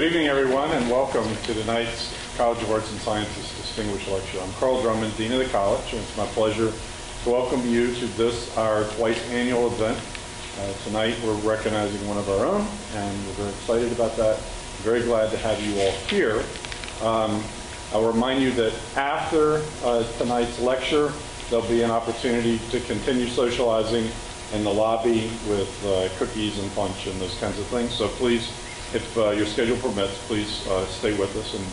Good evening, everyone, and welcome to tonight's College of Arts and Sciences Distinguished Lecture. I'm Carl Drummond, Dean of the College, and it's my pleasure to welcome you to this, our twice annual event. Tonight we're recognizing one of our own, and we're very excited about that. I'm very glad to have you all here. I'll remind you that after tonight's lecture, there'll be an opportunity to continue socializing in the lobby with cookies and punch and those kinds of things. So please, if your schedule permits, please stay with us and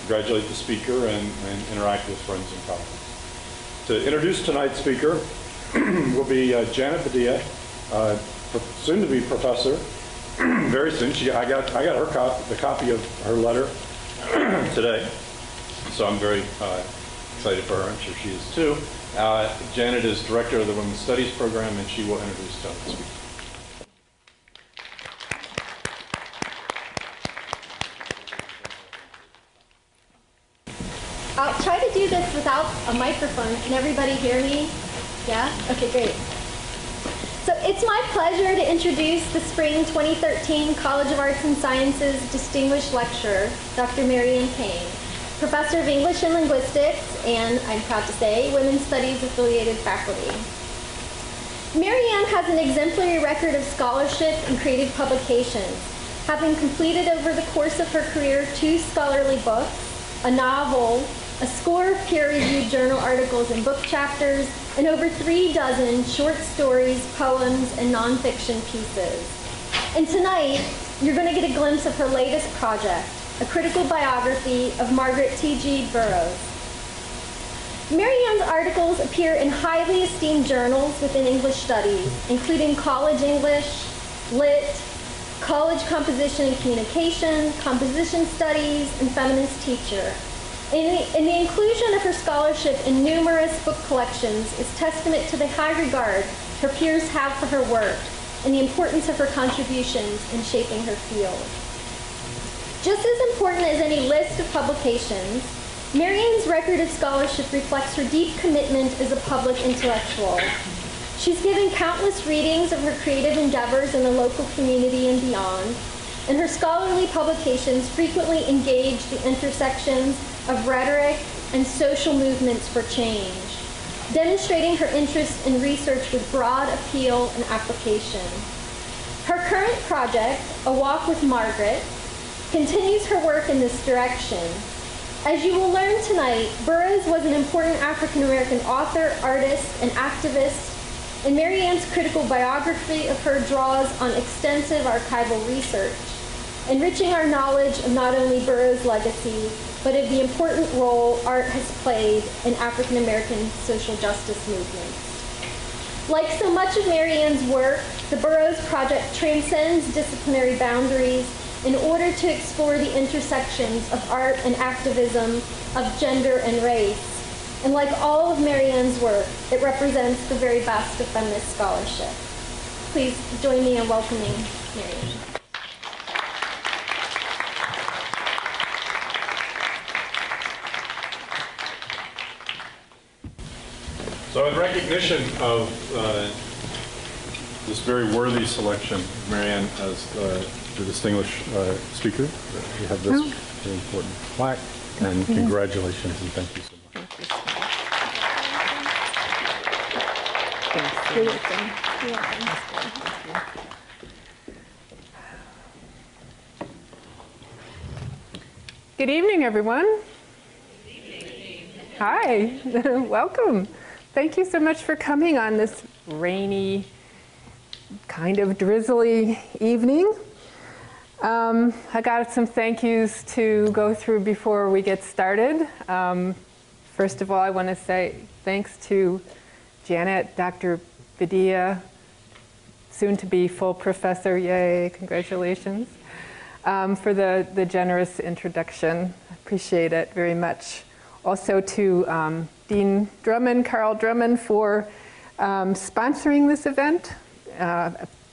congratulate the speaker and interact with friends and colleagues. To introduce tonight's speaker will be Janet Padilla, soon to be professor. Very soon. I got the copy of her letter today, so I'm very excited for her. I'm sure she is too. Janet is director of the Women's Studies program, and she will introduce tonight's speaker. I'll try to do this without a microphone. Can everybody hear me? Yeah? Okay, great. So it's my pleasure to introduce the Spring 2013 College of Arts and Sciences Distinguished Lecturer, Dr. Ann Cain, Professor of English and Linguistics, and I'm proud to say, Women's Studies affiliated faculty. Ann has an exemplary record of scholarship and creative publications, having completed over the course of her career 2 scholarly books, a novel, a score of peer-reviewed journal articles and book chapters, and over 3 dozen short stories, poems, and nonfiction pieces. And tonight, you're going to get a glimpse of her latest project, a critical biography of Margaret T.G. Burroughs. Ann's articles appear in highly esteemed journals within English studies, including College English, Lit, College Composition and Communication, Composition Studies, and Feminist Teacher. And the inclusion of her scholarship in numerous book collections is testament to the high regard her peers have for her work and the importance of her contributions in shaping her field. Just as important as any list of publications, Ann's record of scholarship reflects her deep commitment as a public intellectual. She's given countless readings of her creative endeavors in the local community and beyond, and her scholarly publications frequently engage the intersections of rhetoric and social movements for change, demonstrating her interest in research with broad appeal and application. Her current project, A Walk with Margaret, continues her work in this direction. As you will learn tonight, Burroughs was an important African-American author, artist, and activist, and Ann's critical biography of her draws on extensive archival research, enriching our knowledge of not only Burroughs' legacy, but of the important role art has played in African-American social justice movements. Like so much of Ann's work, the Burroughs Project transcends disciplinary boundaries in order to explore the intersections of art and activism, of gender and race. And like all of Ann's work, it represents the very best of feminist scholarship. Please join me in welcoming Ann. So in recognition of this very worthy selection, Ann, as the distinguished speaker, you have this very important plaque, and congratulations and thank you so much. Thank you. You're welcome. Good evening, everyone. Good evening. Hi, welcome. Thank you so much for coming on this rainy, kind of drizzly evening. I got some thank yous to go through before we get started. First of all, I want to say thanks to Janet, Dr. Padilla, soon to be full professor, yay, congratulations, for the generous introduction. I appreciate it very much. Also to Dean Drummond, Carl Drummond, for sponsoring this event.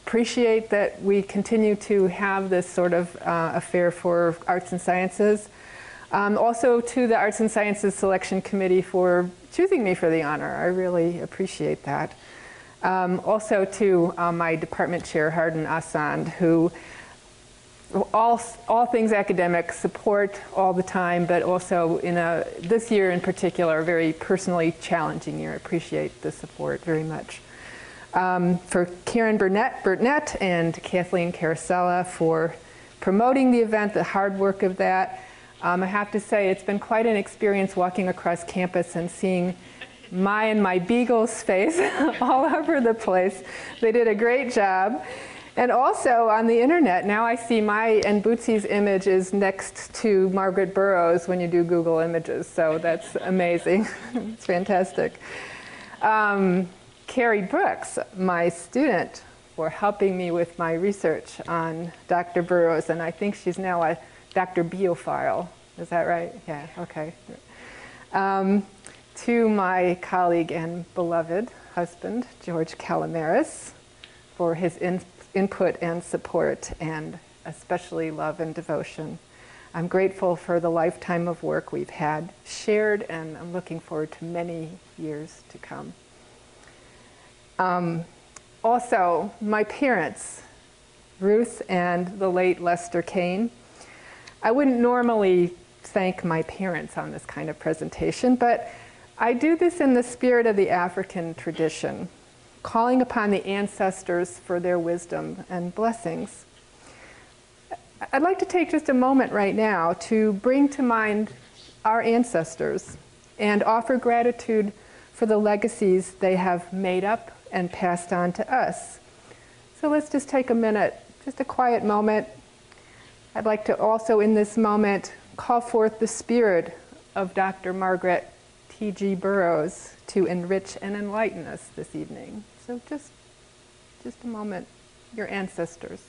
Appreciate that we continue to have this sort of affair for arts and sciences. Also to the Arts and Sciences Selection Committee for choosing me for the honor. I really appreciate that. Also to my department chair, Hardin Asand, who all things academic, support all the time, but also this year in particular, a very personally challenging year. I appreciate the support very much. For Karen Burtnett and Kathleen Carosella for promoting the event, the hard work of that. I have to say it's been quite an experience walking across campus and seeing my beagle's face all over the place. They did a great job. And also on the internet, now I see my and Bootsy's image is next to Margaret Burroughs when you do Google Images. So that's amazing. It's fantastic. Carrie Brooks, my student, for helping me with my research on Dr. Burroughs, and I think she's now a Dr. Biophile. Is that right? Yeah, okay. To my colleague and beloved husband, George Calamaris, for his input and support, and especially love and devotion. I'm grateful for the lifetime of work we've had shared, and I'm looking forward to many years to come. Also, my parents, Ruth and the late Lester Cain. I wouldn't normally thank my parents on this kind of presentation, but I do this in the spirit of the African tradition, calling upon the ancestors for their wisdom and blessings. I'd like to take just a moment right now to bring to mind our ancestors and offer gratitude for the legacies they have made up and passed on to us. So let's just take a minute, just a quiet moment. I'd like to also in this moment call forth the spirit of Dr. Margaret T.G. Burroughs to enrich and enlighten us this evening. So just a moment, your ancestors.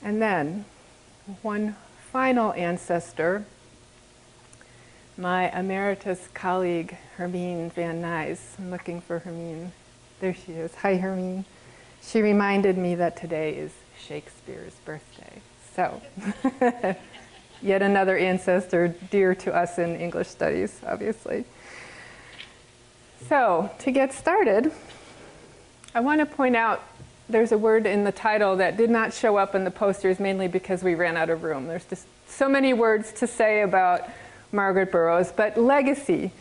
And then, one final ancestor, my emeritus colleague, Hermine Van Nuys. I'm looking for Hermine. There she is. Hi, Hermine. She reminded me that today is Shakespeare's birthday. So, yet another ancestor dear to us in English studies, obviously. So, to get started, I want to point out there's a word in the title that did not show up in the posters, mainly because we ran out of room. There's just so many words to say about Margaret Burroughs, but legacy.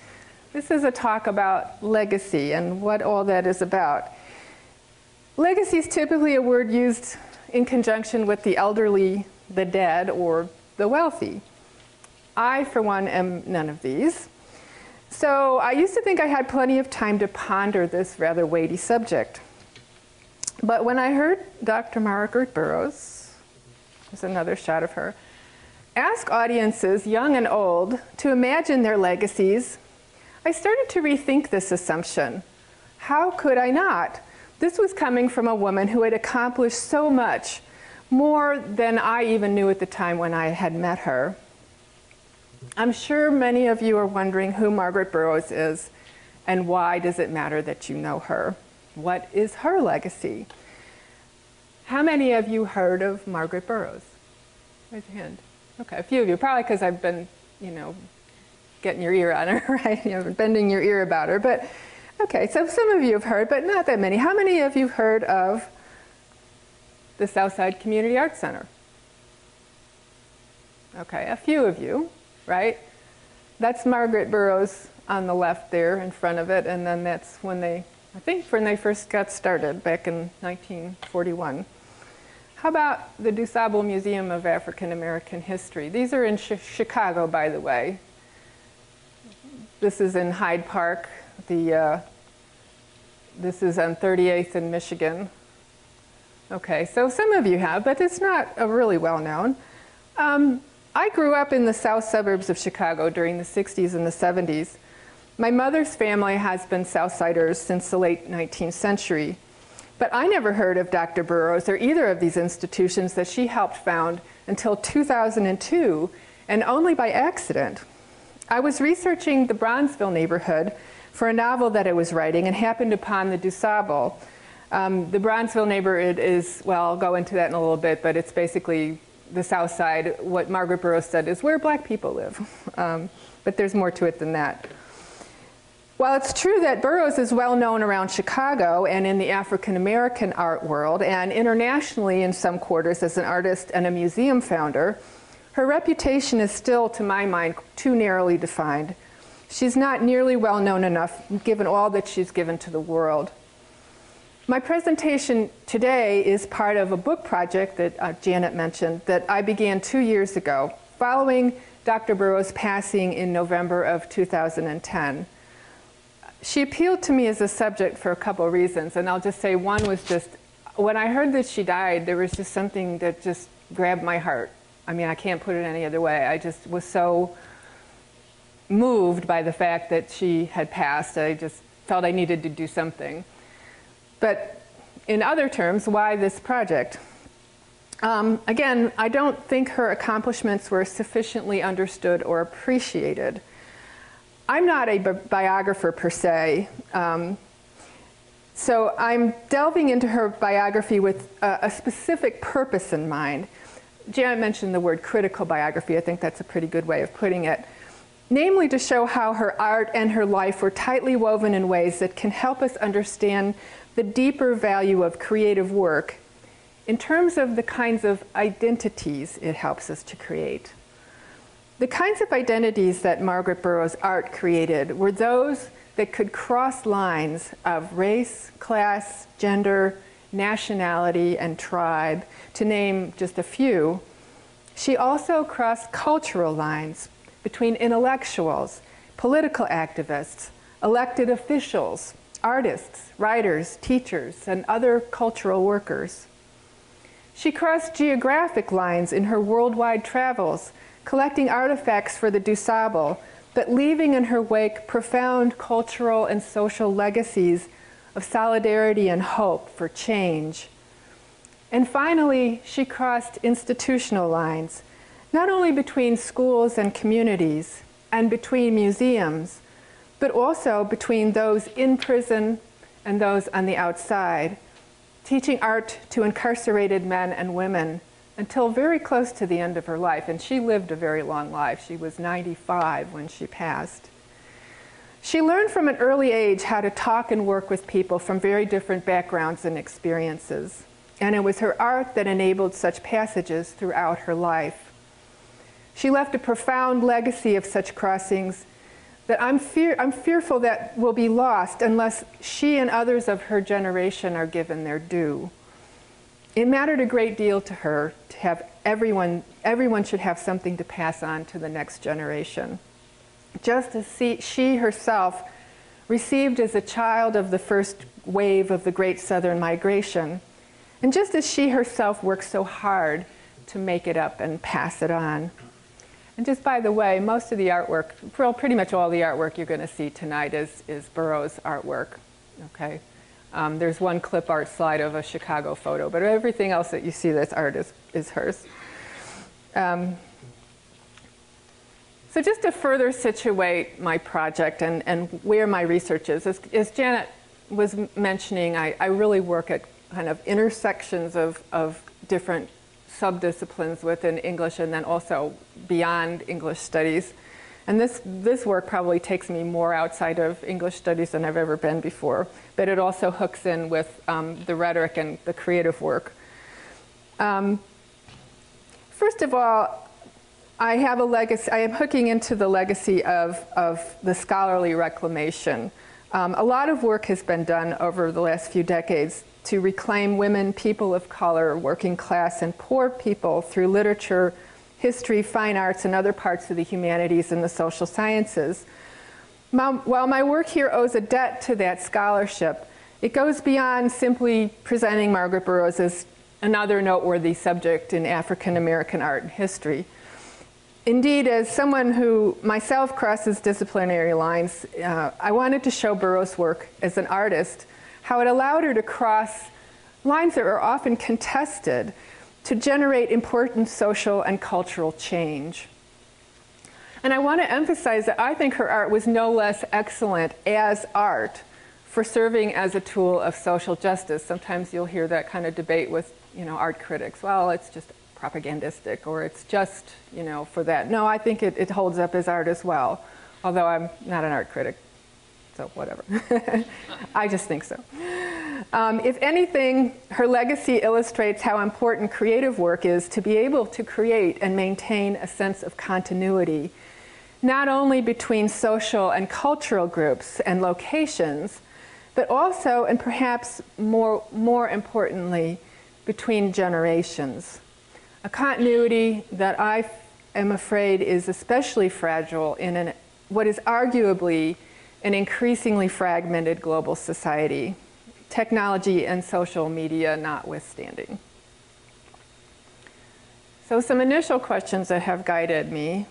This is a talk about legacy and what all that is about. Legacy is typically a word used in conjunction with the elderly, the dead, or the wealthy. I, for one, am none of these. So I used to think I had plenty of time to ponder this rather weighty subject. But when I heard Dr. Margaret Burroughs, there's another shot of her, ask audiences, young and old, to imagine their legacies, I started to rethink this assumption. How could I not? This was coming from a woman who had accomplished so much, more than I even knew at the time when I had met her. I'm sure many of you are wondering who Margaret Burroughs is, and why does it matter that you know her? What is her legacy? How many of you heard of Margaret Burroughs? Raise your hand. Okay, a few of you, probably because I've been, getting your ear on her, right? Bending your ear about her. But, okay, so some of you have heard, but not that many. How many of you have heard of the Southside Community Arts Center? Okay, a few of you, right? That's Margaret Burroughs on the left there in front of it, and then that's when they first got started back in 1941. How about the DuSable Museum of African American History? These are in Chicago, by the way. This is in Hyde Park. This is on 38th in Michigan. Okay, so some of you have, but it's not really well known. I grew up in the south suburbs of Chicago during the 60s and the 70s. My mother's family has been Southsiders since the late 19th century, but I never heard of Dr. Burroughs or either of these institutions that she helped found until 2002, and only by accident. I was researching the Bronzeville neighborhood for a novel that I was writing and happened upon the DuSable. The Bronzeville neighborhood is, well, I'll go into that in a little bit, but it's basically the South Side, what Margaret Burroughs said is where black people live. But there's more to it than that. While it's true that Burroughs is well known around Chicago and in the African American art world, and internationally in some quarters as an artist and a museum founder, her reputation is still, to my mind, too narrowly defined. She's not nearly well known enough, given all that she's given to the world. My presentation today is part of a book project that Janet mentioned that I began 2 years ago, following Dr. Burroughs' passing in November of 2010. She appealed to me as a subject for a couple of reasons, and I'll just say one was just, when I heard that she died, there was just something that just grabbed my heart. I mean, I can't put it any other way. I just was so moved by the fact that she had passed. I just felt I needed to do something. But in other terms, why this project? Again, I don't think her accomplishments were sufficiently understood or appreciated. I'm not a biographer per se, so I'm delving into her biography with a specific purpose in mind. Janet mentioned the word critical biography. I think that's a pretty good way of putting it. Namely, to show how her art and her life were tightly woven in ways that can help us understand the deeper value of creative work in terms of the kinds of identities it helps us to create. The kinds of identities that Margaret Burroughs' art created were those that could cross lines of race, class, gender, nationality, and tribe, to name just a few. She also crossed cultural lines between intellectuals, political activists, elected officials, artists, writers, teachers, and other cultural workers. She crossed geographic lines in her worldwide travels, collecting artifacts for the DuSable, but leaving in her wake profound cultural and social legacies of solidarity and hope for change. And finally, she crossed institutional lines, not only between schools and communities, and between museums, but also between those in prison and those on the outside, teaching art to incarcerated men and women until very close to the end of her life. And she lived a very long life. She was 95 when she passed. She learned from an early age how to talk and work with people from very different backgrounds and experiences. And it was her art that enabled such passages throughout her life. She left a profound legacy of such crossings that I'm fearful that will be lost unless she and others of her generation are given their due. It mattered a great deal to her to have everyone should have something to pass on to the next generation. Just as she herself received as a child of the first wave of the Great Southern Migration, and just as she herself worked so hard to make it up and pass it on. And just by the way, most of the artwork, well, pretty much all the artwork you're going to see tonight is Burroughs' artwork. Okay, there's one clip art slide of a Chicago photo, but everything else that you see that's art is hers. So just to further situate my project and where my research is, as Janet was mentioning, I really work at kind of intersections of different subdisciplines within English and then also beyond English studies. And this work probably takes me more outside of English studies than I've ever been before, but it also hooks in with the rhetoric and the creative work. First of all, I have a legacy. I am hooking into the legacy of the scholarly reclamation. A lot of work has been done over the last few decades to reclaim women, people of color, working class, and poor people through literature, history, fine arts, and other parts of the humanities and the social sciences. While my work here owes a debt to that scholarship, it goes beyond simply presenting Margaret Burroughs as another noteworthy subject in African American art and history. Indeed, as someone who myself crosses disciplinary lines, I wanted to show Burroughs' work as an artist, how it allowed her to cross lines that are often contested to generate important social and cultural change. And I want to emphasize that I think her art was no less excellent as art for serving as a tool of social justice. Sometimes you'll hear that kind of debate with, art critics. Well, it's just propagandistic, or it's just, you know, for that. No, I think it holds up as art as well, although I'm not an art critic, so whatever. I just think so. If anything, her legacy illustrates how important creative work is to be able to create and maintain a sense of continuity, not only between social and cultural groups and locations, but also, and perhaps more importantly, between generations. A continuity that I am afraid is especially fragile in what is arguably an increasingly fragmented global society, technology and social media notwithstanding. So some initial questions that have guided me.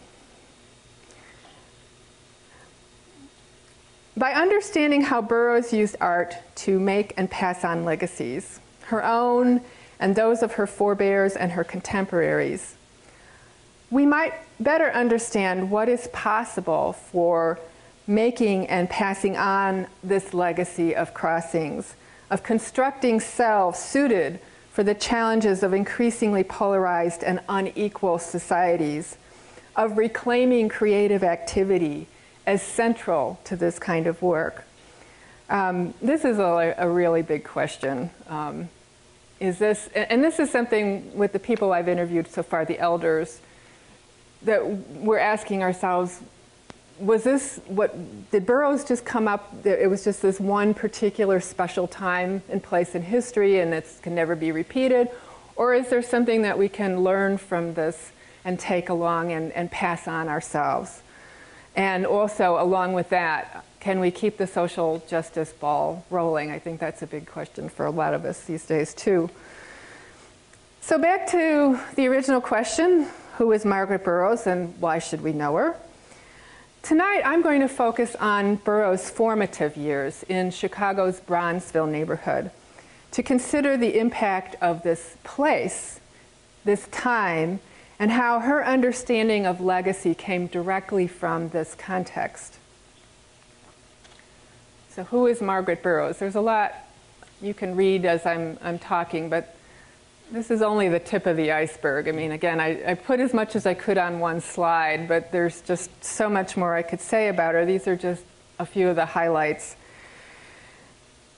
By understanding how Burroughs used art to make and pass on legacies, her own and those of her forebears and her contemporaries, we might better understand what is possible for making and passing on this legacy of crossings, of constructing selves suited for the challenges of increasingly polarized and unequal societies, of reclaiming creative activity as central to this kind of work. This is a really big question. Is this, and this is something with the people I've interviewed so far, the elders, that we're asking ourselves, was this did Burroughs just come up, it was just this one particular special time and place in history and it can never be repeated? Or is there something that we can learn from this and take along and pass on ourselves? And also, along with that, can we keep the social justice ball rolling? I think that's a big question for a lot of us these days, too. So back to the original question, who is Margaret Burroughs and why should we know her? Tonight, I'm going to focus on Burroughs' formative years in Chicago's Bronzeville neighborhood to consider the impact of this place, this time, and how her understanding of legacy came directly from this context. So who is Margaret Burroughs? There's a lot you can read as I'm talking, but this is only the tip of the iceberg. I mean, again, I put as much as I could on one slide, but there's just so much more I could say about her. These are just a few of the highlights.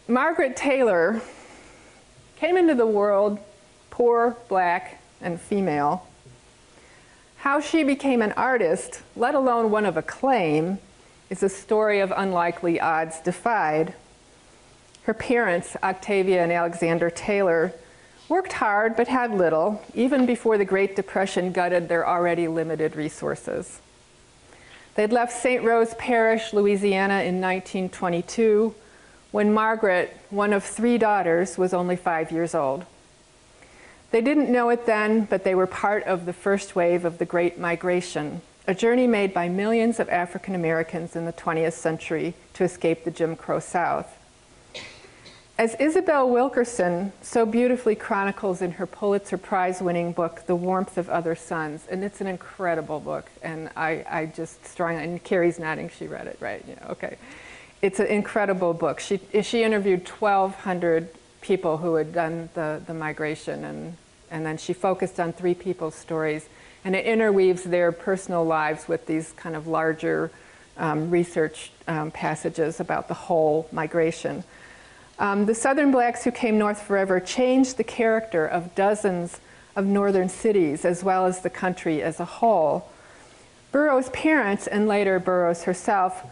Margaret Taylor came into the world poor, black, and female. How she became an artist, let alone one of acclaim, is a story of unlikely odds defied. Her parents, Octavia and Alexander Taylor, worked hard but had little, even before the Great Depression gutted their already limited resources. They'd left St. Rose Parish, Louisiana in 1922, when Margaret, one of 3 daughters, was only 5 years old. They didn't know it then, but they were part of the first wave of the Great Migration, a journey made by millions of African Americans in the 20th century to escape the Jim Crow South. As Isabel Wilkerson so beautifully chronicles in her Pulitzer Prize-winning book, The Warmth of Other Suns, and it's an incredible book, and I just strongly, and Carrie's nodding, she read it, right? Yeah, okay. It's an incredible book. She interviewed 1,200 people who had done the migration, and then she focused on 3 people's stories, and it interweaves their personal lives with these kind of larger research passages about the whole migration. The Southern blacks who came north forever changed the character of dozens of northern cities as well as the country as a whole. Burroughs' parents, and later Burroughs herself,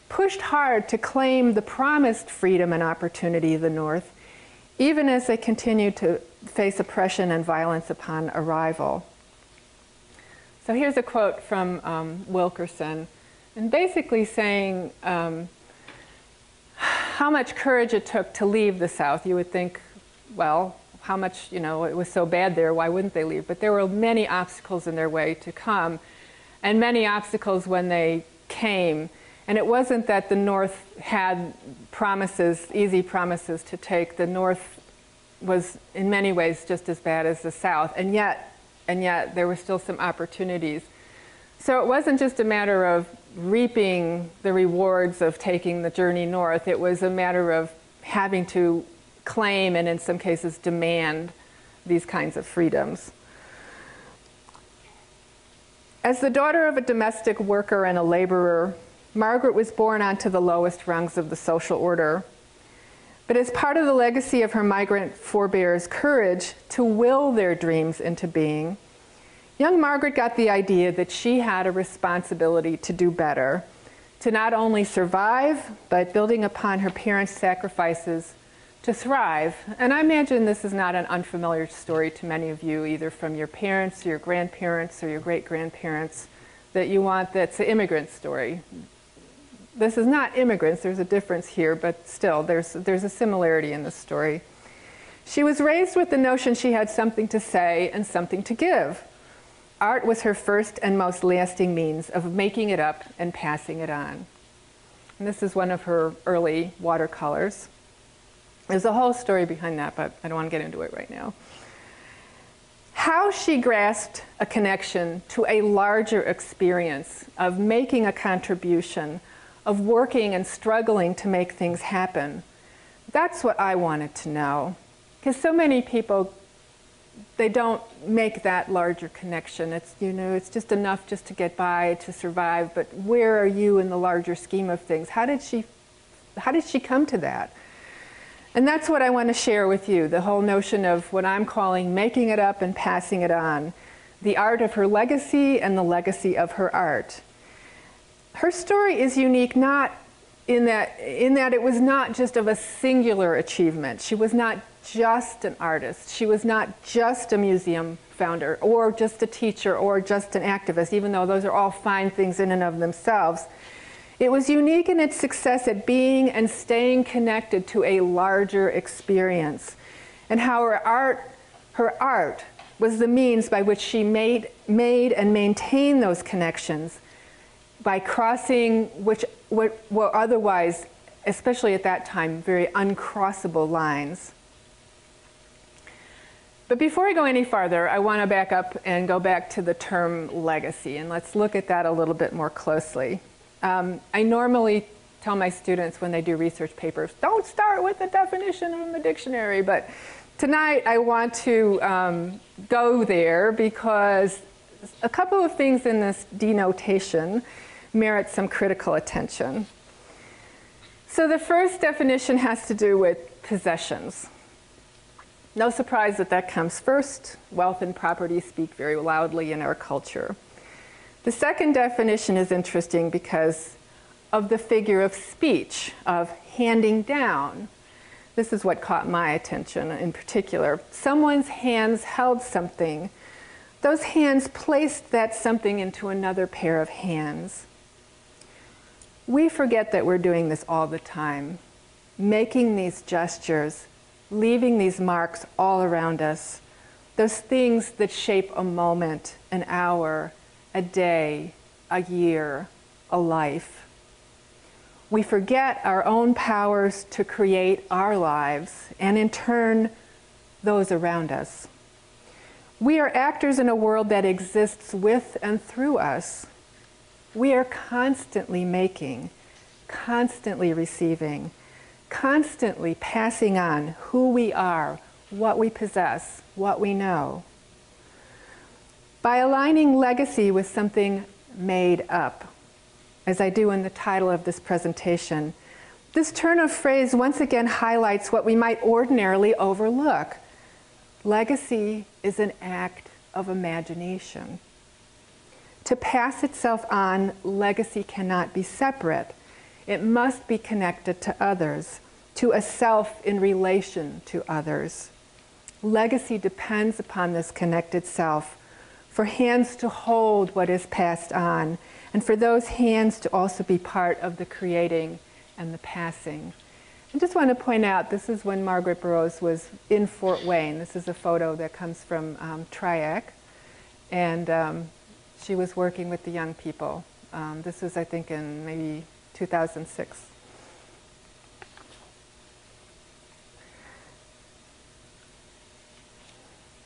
pushed hard to claim the promised freedom and opportunity of the North, even as they continued to face oppression and violence upon arrival. So here's a quote from Wilkerson, and basically saying how much courage it took to leave the South. You would think, well, how much, it was so bad there, why wouldn't they leave? But there were many obstacles in their way to come, and many obstacles when they came. And it wasn't that the North had promises, easy promises to take. The North was in many ways just as bad as the South, and yet there were still some opportunities. So it wasn't just a matter of reaping the rewards of taking the journey north. It was a matter of having to claim and in some cases demand these kinds of freedoms. As the daughter of a domestic worker and a laborer, Margaret was born onto the lowest rungs of the social order. But as part of the legacy of her migrant forebears' courage to will their dreams into being, young Margaret got the idea that she had a responsibility to do better, to not only survive, but building upon her parents' sacrifices, to thrive. And I imagine this is not an unfamiliar story to many of you, either from your parents or your grandparents or your great-grandparents, that you want that's an immigrant story. This is not immigrants, there's a difference here, but still, there's a similarity in this story. She was raised with the notion she had something to say and something to give. Art was her first and most lasting means of making it up and passing it on. And this is one of her early watercolors. There's a whole story behind that, but I don't want to get into it right now. How she grasped a connection to a larger experience of making a contribution, of working and struggling to make things happen, that's what I wanted to know. Because so many people, they don't make that larger connection. It's, you know, it's just enough just to get by, to survive, but where are you in the larger scheme of things? How did she come to that? And that's what I want to share with you, the whole notion of what I'm calling making it up and passing it on, the art of her legacy and the legacy of her art. Her story is unique not in that it was not just of a singular achievement. She was not just an artist. She was not just a museum founder or just a teacher or just an activist, even though those are all fine things in and of themselves. It was unique in its success at being and staying connected to a larger experience, and how her art was the means by which she made and maintained those connections by crossing what were otherwise, especially at that time, very uncrossable lines. But before I go any farther, I want to back up and go back to the term legacy, and let's look at that a little bit more closely. I normally tell my students when they do research papers, don't start with the definition from the dictionary, but tonight I want to go there because a couple of things in this denotation merit some critical attention. So the first definition has to do with possessions. No surprise that that comes first. Wealth and property speak very loudly in our culture. The second definition is interesting because of the figure of speech, of handing down. This is what caught my attention in particular. Someone's hands held something. Those hands placed that something into another pair of hands. We forget that we're doing this all the time, making these gestures, leaving these marks all around us, those things that shape a moment, an hour, a day, a year, a life. We forget our own powers to create our lives and in turn those around us. We are actors in a world that exists with and through us. We are constantly making, constantly receiving, constantly passing on who we are, what we possess, what we know. By aligning legacy with something made up, as I do in the title of this presentation, this turn of phrase once again highlights what we might ordinarily overlook. Legacy is an act of imagination. To pass itself on, legacy cannot be separate. It must be connected to others, to a self in relation to others. Legacy depends upon this connected self, for hands to hold what is passed on, and for those hands to also be part of the creating and the passing. I just want to point out, this is when Margaret Burroughs was in Fort Wayne. This is a photo that comes from Triac, and she was working with the young people. This was, I think, in maybe 2006.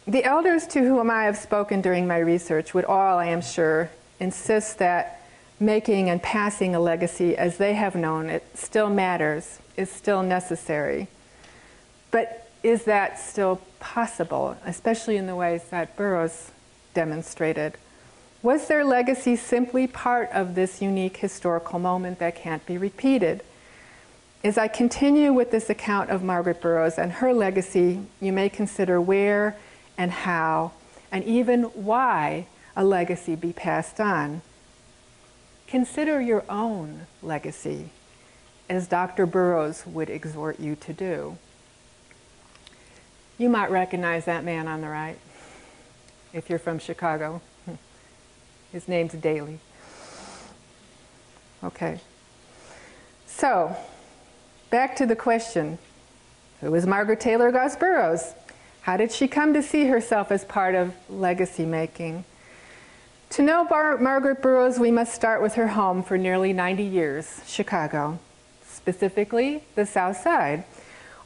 The elders to whom I have spoken during my research would all, I am sure, insist that making and passing a legacy as they have known it still matters, is still necessary. But is that still possible, especially in the ways that Burroughs demonstrated? Was their legacy simply part of this unique historical moment that can't be repeated? As I continue with this account of Margaret Burroughs and her legacy, you may consider where and how, and even why a legacy be passed on. Consider your own legacy, as Dr. Burroughs would exhort you to do. You might recognize that man on the right, if you're from Chicago. His name's Daley. Okay. So, back to the question. Who was Margaret Taylor Goss Burroughs? How did she come to see herself as part of legacy making? To know Margaret Burroughs, we must start with her home for nearly 90 years, Chicago, specifically the South Side,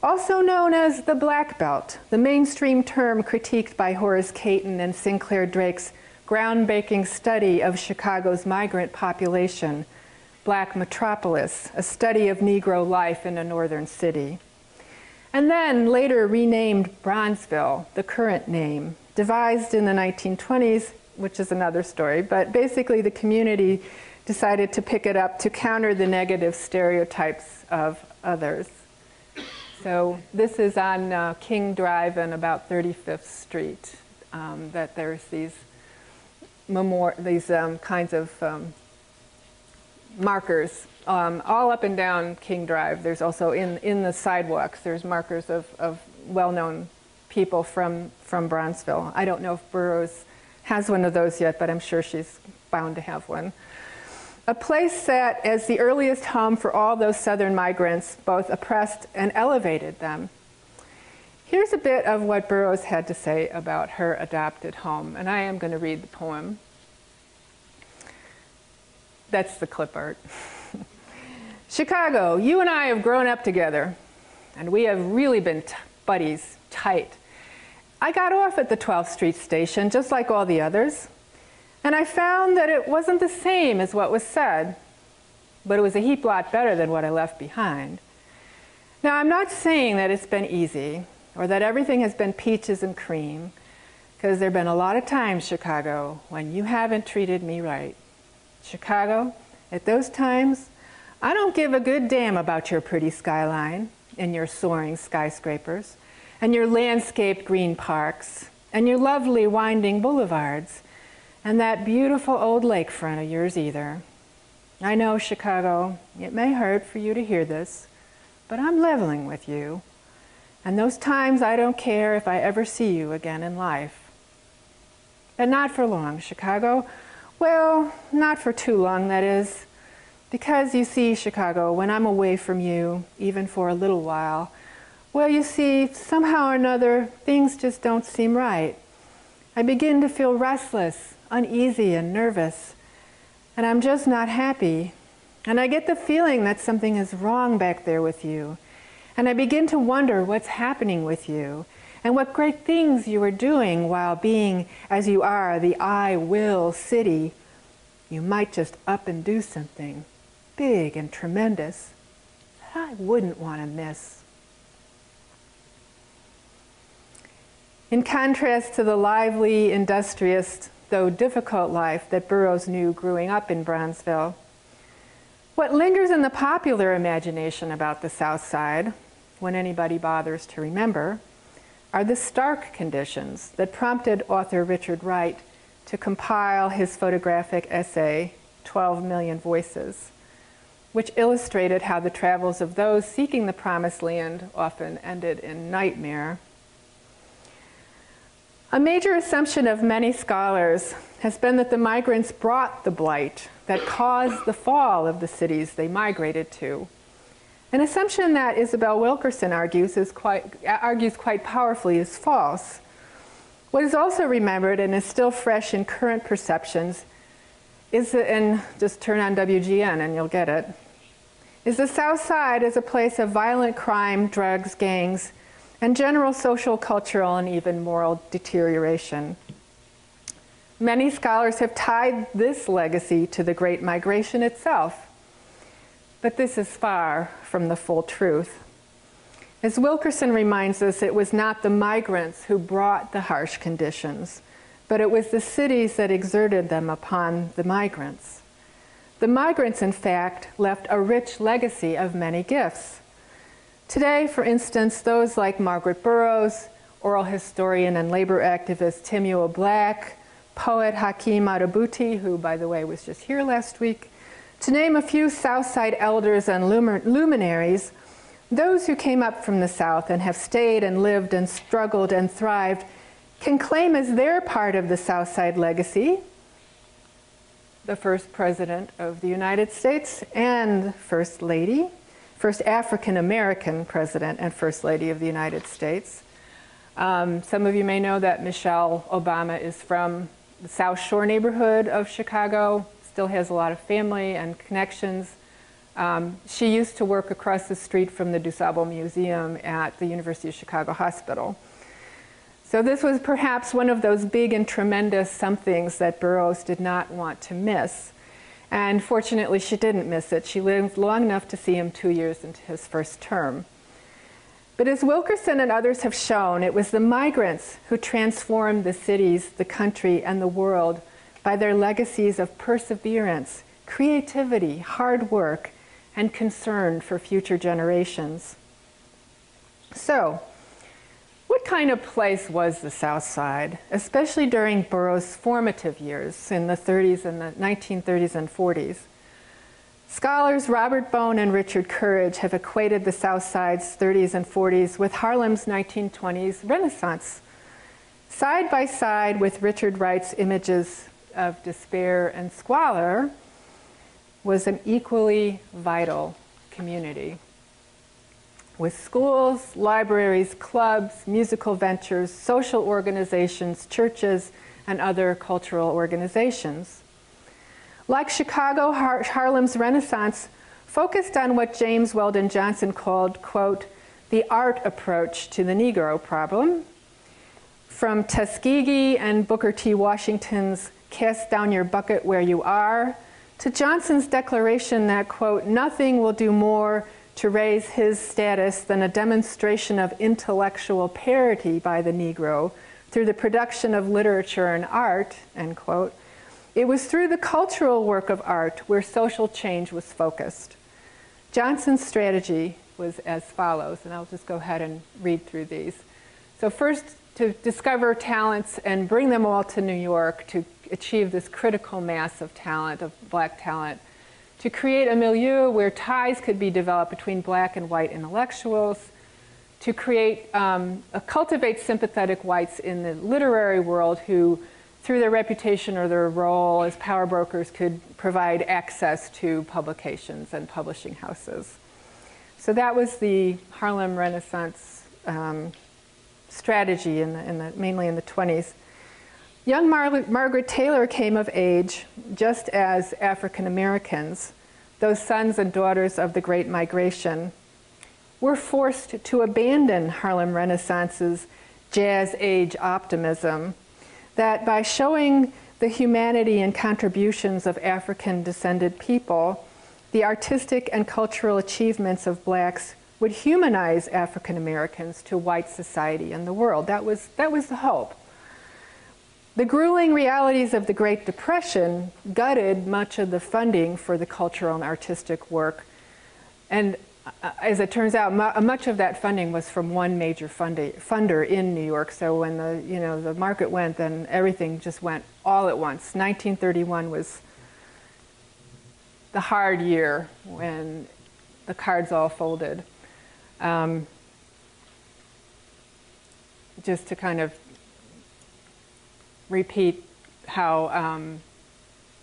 also known as the Black Belt, the mainstream term critiqued by Horace Cayton and Sinclair Drake's groundbreaking study of Chicago's migrant population, Black Metropolis, a study of Negro life in a northern city. And then later renamed Bronzeville, the current name, devised in the 1920s, which is another story, but basically the community decided to pick it up to counter the negative stereotypes of others. So this is on King Drive and about 35th Street, that there's these kinds of markers all up and down King Drive. There's also in the sidewalks, there's markers of well-known people from Bronzeville. I don't know if Burroughs has one of those yet, but I'm sure she's bound to have one. A place set as the earliest home for all those Southern migrants, both oppressed and elevated them. Here's a bit of what Burroughs had to say about her adopted home, and I am going to read the poem. That's the clip art. Chicago, you and I have grown up together, and we have really been buddies, tight. I got off at the 12th Street station, just like all the others, and I found that it wasn't the same as what was said, but it was a heap lot better than what I left behind. Now, I'm not saying that it's been easy, or that everything has been peaches and cream, because there have been a lot of times, Chicago, when you haven't treated me right. Chicago, at those times, I don't give a good damn about your pretty skyline and your soaring skyscrapers and your landscaped green parks and your lovely winding boulevards and that beautiful old lakefront of yours either. I know, Chicago, it may hurt for you to hear this, but I'm leveling with you. And those times I don't care if I ever see you again in life. But not for long, Chicago. Well, not for too long, that is. Because you see, Chicago, when I'm away from you, even for a little while, well, you see, somehow or another, things just don't seem right. I begin to feel restless, uneasy, and nervous. And I'm just not happy. And I get the feeling that something is wrong back there with you. And I begin to wonder what's happening with you and what great things you are doing while being, as you are, the I will city. You might just up and do something big and tremendous that I wouldn't want to miss. In contrast to the lively, industrious, though difficult life that Burroughs knew growing up in Bronzeville, what lingers in the popular imagination about the South Side, when anybody bothers to remember, are the stark conditions that prompted author Richard Wright to compile his photographic essay, 12 Million Voices, which illustrated how the travels of those seeking the promised land often ended in nightmare. A major assumption of many scholars has been that the migrants brought the blight that caused the fall of the cities they migrated to. An assumption that Isabel Wilkerson argues quite powerfully is false. What is also remembered and is still fresh in current perceptions is that, and just turn on WGN and you'll get it, is the South Side as a place of violent crime, drugs, gangs, and general social, cultural, and even moral deterioration. Many scholars have tied this legacy to the Great Migration itself, but this is far from the full truth. As Wilkerson reminds us, it was not the migrants who brought the harsh conditions, but it was the cities that exerted them upon the migrants. The migrants, in fact, left a rich legacy of many gifts. Today, for instance, those like Margaret Burroughs, oral historian and labor activist Timuel Black, poet Hakeem Adabuti, who, by the way, was just here last week, to name a few Southside elders and luminaries, those who came up from the South and have stayed and lived and struggled and thrived can claim as their part of the Southside legacy the first president of the United States and First Lady, first African-American president and First Lady of the United States. Some of you may know that Michelle Obama is from the South Shore neighborhood of Chicago, still has a lot of family and connections. She used to work across the street from the DuSable Museum at the University of Chicago Hospital. So this was perhaps one of those big and tremendous somethings that Burroughs did not want to miss. And fortunately, she didn't miss it. She lived long enough to see him 2 years into his first term. But as Wilkerson and others have shown, it was the migrants who transformed the cities, the country, and the world by their legacies of perseverance, creativity, hard work, and concern for future generations. So, what kind of place was the South Side, especially during Burroughs' formative years in the 30s and the 1930s and 40s? Scholars Robert Bone and Richard Courage have equated the South Side's 30s and 40s with Harlem's 1920s Renaissance. Side by side with Richard Wright's images of despair and squalor was an equally vital community, with schools, libraries, clubs, musical ventures, social organizations, churches, and other cultural organizations. Like Chicago, Harlem's Renaissance focused on what James Weldon Johnson called, quote, the art approach to the Negro problem. From Tuskegee and Booker T. Washington's "Cast down your bucket where you are," to Johnson's declaration that, quote, nothing will do more to raise his status than a demonstration of intellectual parity by the Negro through the production of literature and art, end quote. It was through the cultural work of art where social change was focused. Johnson's strategy was as follows, and I'll just go ahead and read through these. So first, to discover talents and bring them all to New York to achieve this critical mass of talent, of black talent, to create a milieu where ties could be developed between black and white intellectuals, to create, cultivate sympathetic whites in the literary world who, through their reputation or their role as power brokers, could provide access to publications and publishing houses. So that was the Harlem Renaissance strategy mainly in the 20s. Young Margaret Taylor came of age just as African Americans, those sons and daughters of the Great Migration, were forced to abandon Harlem Renaissance's jazz age optimism, that by showing the humanity and contributions of African-descended people, the artistic and cultural achievements of blacks would humanize African Americans to white society and the world. That was the hope. The grueling realities of the Great Depression gutted much of the funding for the cultural and artistic work. And as it turns out, much of that funding was from one major funder in New York. So when the market went, then everything just went all at once. 1931 was the hard year when the cards all folded. Just to kind of repeat how,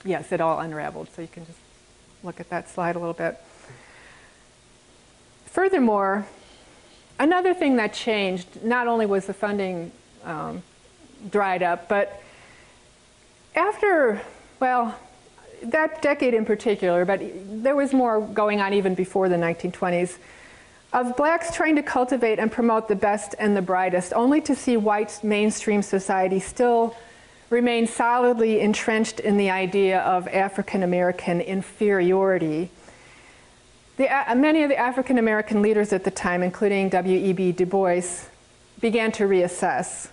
yes, it all unraveled. So you can just look at that slide a little bit. Furthermore, another thing that changed, not only was the funding dried up, but after, well, that decade in particular, but there was more going on even before the 1920s, of blacks trying to cultivate and promote the best and the brightest, only to see white mainstream society still remain solidly entrenched in the idea of African American inferiority. Many of the African American leaders at the time, including W.E.B. Du Bois, began to reassess.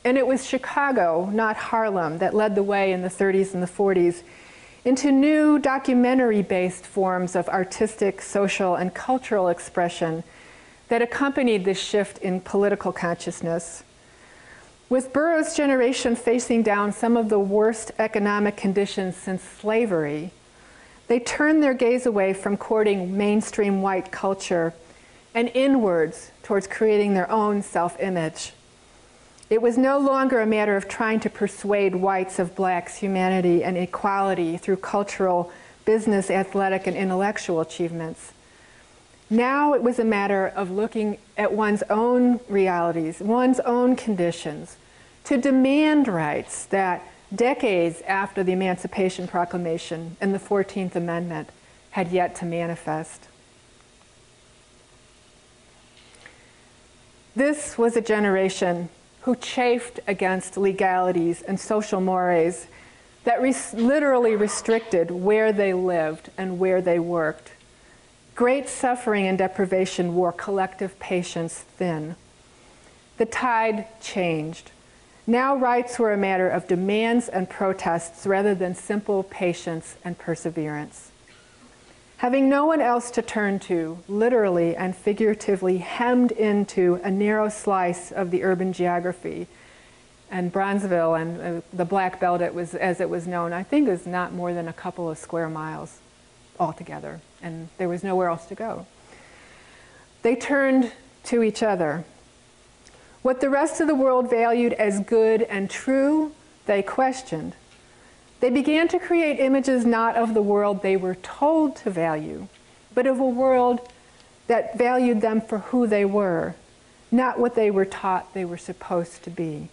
And it was Chicago, not Harlem, that led the way in the 30s and the 40s into new documentary-based forms of artistic, social, and cultural expression that accompanied this shift in political consciousness. With Burroughs' generation facing down some of the worst economic conditions since slavery, they turned their gaze away from courting mainstream white culture and inwards towards creating their own self-image. It was no longer a matter of trying to persuade whites of blacks' humanity and equality through cultural, business, athletic, and intellectual achievements. Now it was a matter of looking at one's own realities, one's own conditions, to demand rights that decades after the Emancipation Proclamation and the 14th Amendment had yet to manifest. This was a generation who chafed against legalities and social mores that literally restricted where they lived and where they worked. Great suffering and deprivation wore collective patience thin. The tide changed. Now rights were a matter of demands and protests rather than simple patience and perseverance. Having no one else to turn to, literally and figuratively hemmed into a narrow slice of the urban geography, and Bronzeville and the Black Belt, as it was known, I think is not more than a couple of square miles altogether, and there was nowhere else to go. They turned to each other. What the rest of the world valued as good and true, they questioned. They began to create images not of the world they were told to value, but of a world that valued them for who they were, not what they were taught they were supposed to be.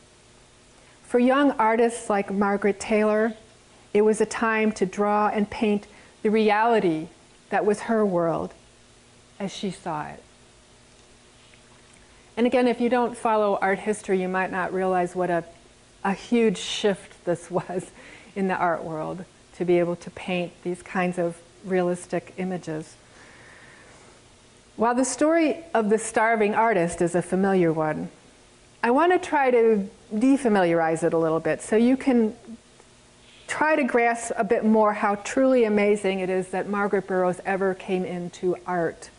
For young artists like Margaret Taylor, it was a time to draw and paint the reality that was her world as she saw it. And again, if you don't follow art history, you might not realize what a huge shift this was in the art world, to be able to paint these kinds of realistic images. While the story of the starving artist is a familiar one, I want to try to defamiliarize it a little bit so you can try to grasp a bit more how truly amazing it is that Margaret Burroughs ever came into art.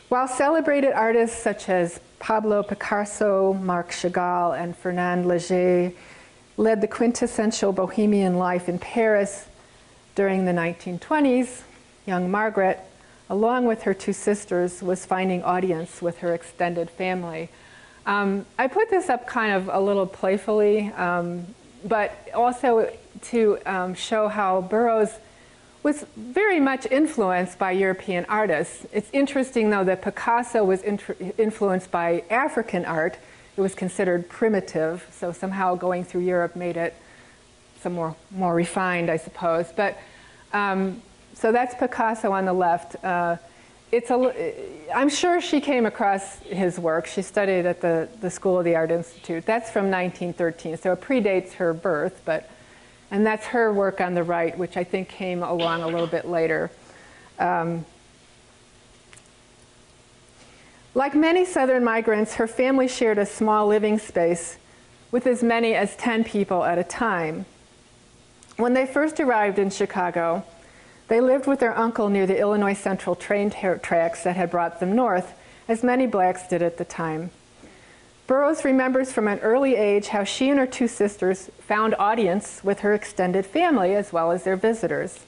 While celebrated artists such as Pablo Picasso, Marc Chagall, and Fernand Léger led the quintessential bohemian life in Paris during the 1920s, young Margaret, along with her two sisters, was finding audience with her extended family. I put this up kind of a little playfully, but also to show how Burroughs was very much influenced by European artists. It's interesting, though, that Picasso was influenced by African art. It was considered primitive, so somehow going through Europe made it some more refined, I suppose. But so that's Picasso on the left. I'm sure she came across his work. She studied at the School of the Art Institute. That's from 1913, so it predates her birth, and that's her work on the right, which I think came along a little bit later. Like many Southern migrants, her family shared a small living space with as many as 10 people at a time. When they first arrived in Chicago, they lived with their uncle near the Illinois Central train tracks that had brought them north, as many blacks did at the time. Burroughs remembers from an early age how she and her two sisters found audience with her extended family as well as their visitors.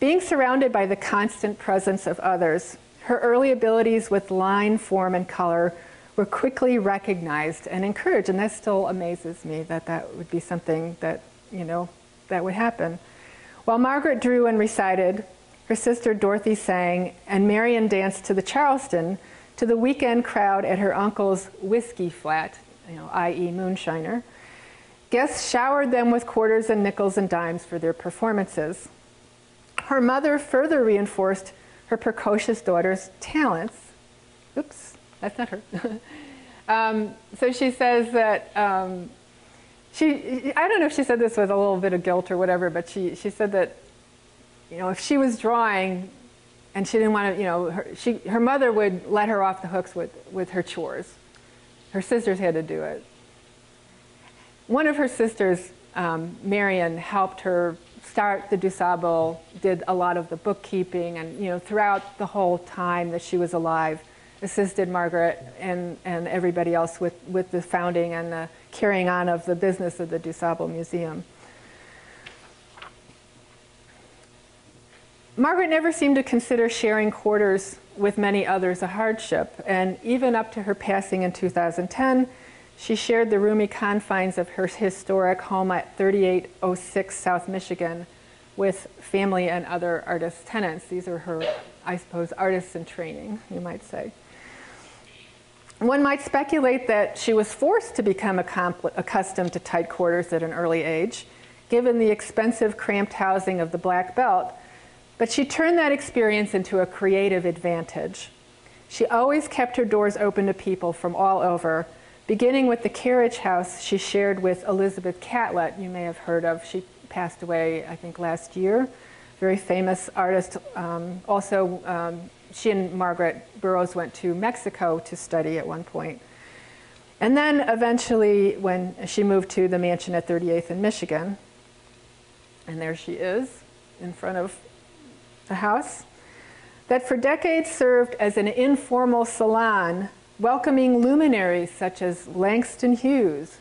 Being surrounded by the constant presence of others, her early abilities with line, form, and color were quickly recognized and encouraged, and that still amazes me that that would be something that, that would happen. While Margaret drew and recited, her sister Dorothy sang, and Marion danced to the Charleston to the weekend crowd at her uncle's whiskey flat, i.e. moonshiner. Guests showered them with quarters and nickels and dimes for their performances. Her mother further reinforced her precocious daughter's talents. Oops, that's not her. So she says that, I don't know if she said this with a little bit of guilt or whatever, but she said that, if she was drawing and she didn't want to, her mother would let her off the hooks with her chores. Her sisters had to do it. One of her sisters, Marion, helped her start the DuSable, did a lot of the bookkeeping, and throughout the whole time that she was alive, assisted Margaret and everybody else with the founding and the carrying on of the business of the DuSable Museum. Margaret never seemed to consider sharing quarters with many others a hardship, and even up to her passing in 2010, she shared the roomy confines of her historic home at 3806 South Michigan with family and other artist tenants. These are her, I suppose, artists in training, you might say. One might speculate that she was forced to become accustomed to tight quarters at an early age, given the expensive, cramped housing of the Black Belt, but she turned that experience into a creative advantage. She always kept her doors open to people from all over, beginning with the carriage house she shared with Elizabeth Catlett, you may have heard of. She passed away, I think, last year. Very famous artist. She and Margaret Burroughs went to Mexico to study at one point. And then eventually, when she moved to the mansion at 38th in Michigan, and there she is in front of the house, that for decades served as an informal salon, welcoming luminaries such as Langston Hughes,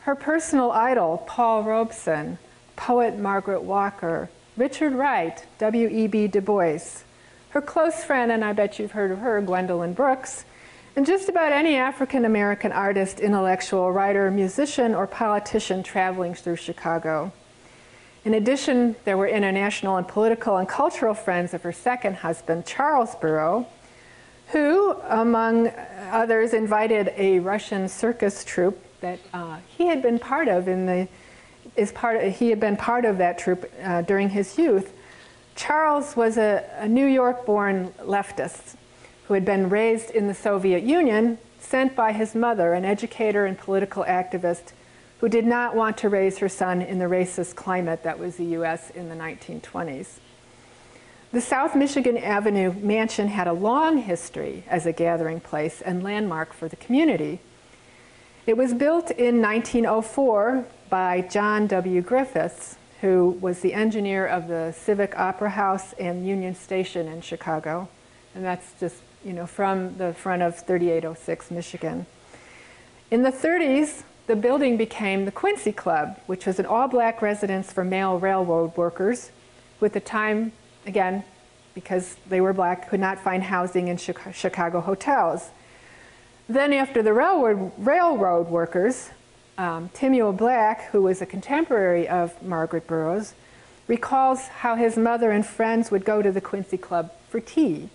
her personal idol, Paul Robeson, poet Margaret Walker, Richard Wright, W.E.B. Du Bois, her close friend, and I bet you've heard of her, Gwendolyn Brooks, and just about any African-American artist, intellectual, writer, musician, or politician traveling through Chicago. In addition, there were international and political and cultural friends of her second husband, Charles Burrough, who, among others, invited a Russian circus troupe that he had been part of he had been part of that troupe during his youth. Charles was a New York-born leftist who had been raised in the Soviet Union, sent by his mother, an educator and political activist, who did not want to raise her son in the racist climate that was the U.S. in the 1920s. The South Michigan Avenue mansion had a long history as a gathering place and landmark for the community. It was built in 1904 by John W. Griffiths, who was the engineer of the Civic Opera House and Union Station in Chicago. And that's just, from the front of 3806 Michigan. In the 30s, the building became the Quincy Club, which was an all-black residence for male railroad workers who at the time, again, because they were black, could not find housing in Chicago hotels. Then after the railroad workers, Timuel Black, who was a contemporary of Margaret Burroughs, recalls how his mother and friends would go to the Quincy Club for tea.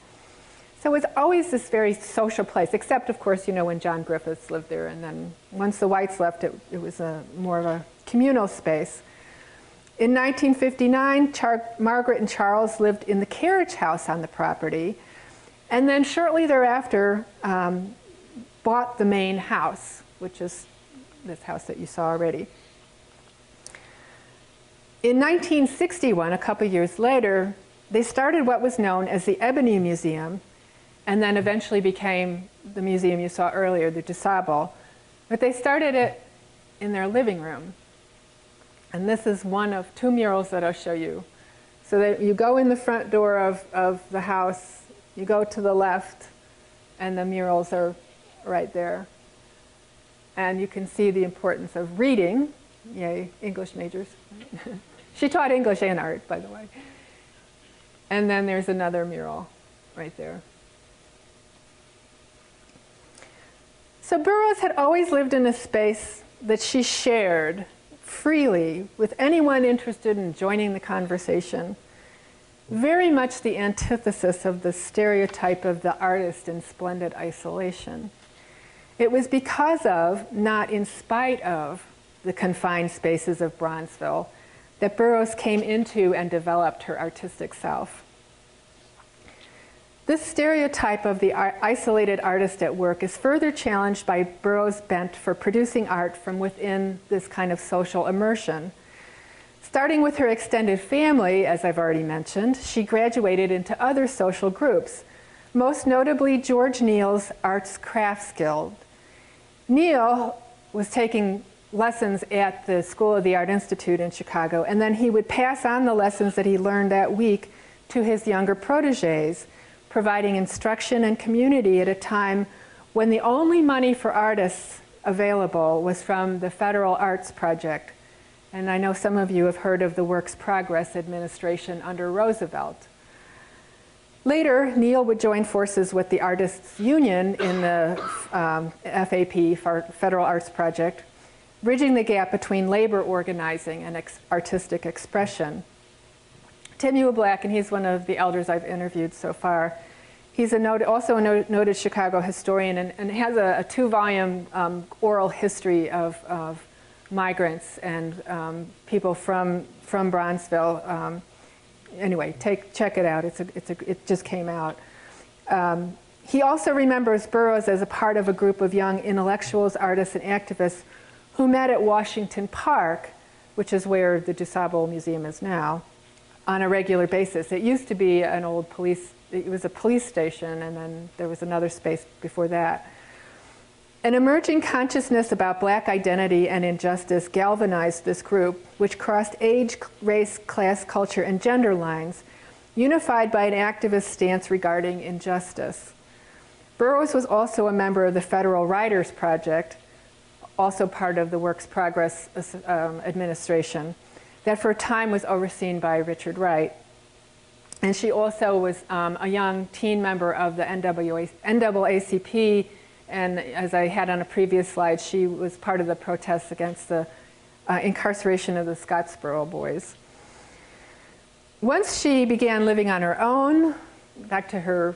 So it was always this very social place, except, of course, when John Griffiths lived there. And then once the whites left, it was more of a communal space. In 1959, Margaret and Charles lived in the carriage house on the property. And then shortly thereafter, bought the main house, which is this house that you saw already. In 1961, a couple years later, they started what was known as the Ebony Museum, and then eventually became the museum you saw earlier, the DuSable. But they started it in their living room. And this is one of two murals that I'll show you. So that you go in the front door of the house, you go to the left, and the murals are right there. And you can see the importance of reading. Yay, English majors. She taught English and art, by the way. And then there's another mural right there. So Burroughs had always lived in a space that she shared freely with anyone interested in joining the conversation. Very much the antithesis of the stereotype of the artist in splendid isolation. It was because of, not in spite of, the confined spaces of Bronzeville that Burroughs came into and developed her artistic self. This stereotype of the isolated artist at work is further challenged by Burroughs' bent for producing art from within this kind of social immersion. Starting with her extended family, as I've already mentioned, she graduated into other social groups, most notably George Neal's Arts Crafts Guild. Neal was taking lessons at the School of the Art Institute in Chicago, and then he would pass on the lessons that he learned that week to his younger proteges, providing instruction and community at a time when the only money for artists available was from the Federal Arts Project. And I know some of you have heard of the Works Progress administration under Roosevelt. Later, Neil would join forces with the Artists Union in the FAP, Federal Arts Project, bridging the gap between labor organizing and artistic expression. Tim Black, and he's one of the elders I've interviewed so far, he's also a noted Chicago historian and has a 2-volume oral history of migrants and people from Bronzeville. Anyway, check it out. It just came out. He also remembers Burroughs as a part of a group of young intellectuals, artists, and activists who met at Washington Park, which is where the DuSable Museum is now, on a regular basis. It used to be an old it was a police station, and then there was another space before that. An emerging consciousness about Black identity and injustice galvanized this group, which crossed age, race, class, culture, and gender lines, unified by an activist stance regarding injustice. Burroughs was also a member of the Federal Writers Project, also part of the Works Progress administration, that for a time was overseen by Richard Wright. And she also was a young teen member of the NAACP, and as I had on a previous slide, she was part of the protests against the incarceration of the Scottsboro boys. Once she began living on her own, back to her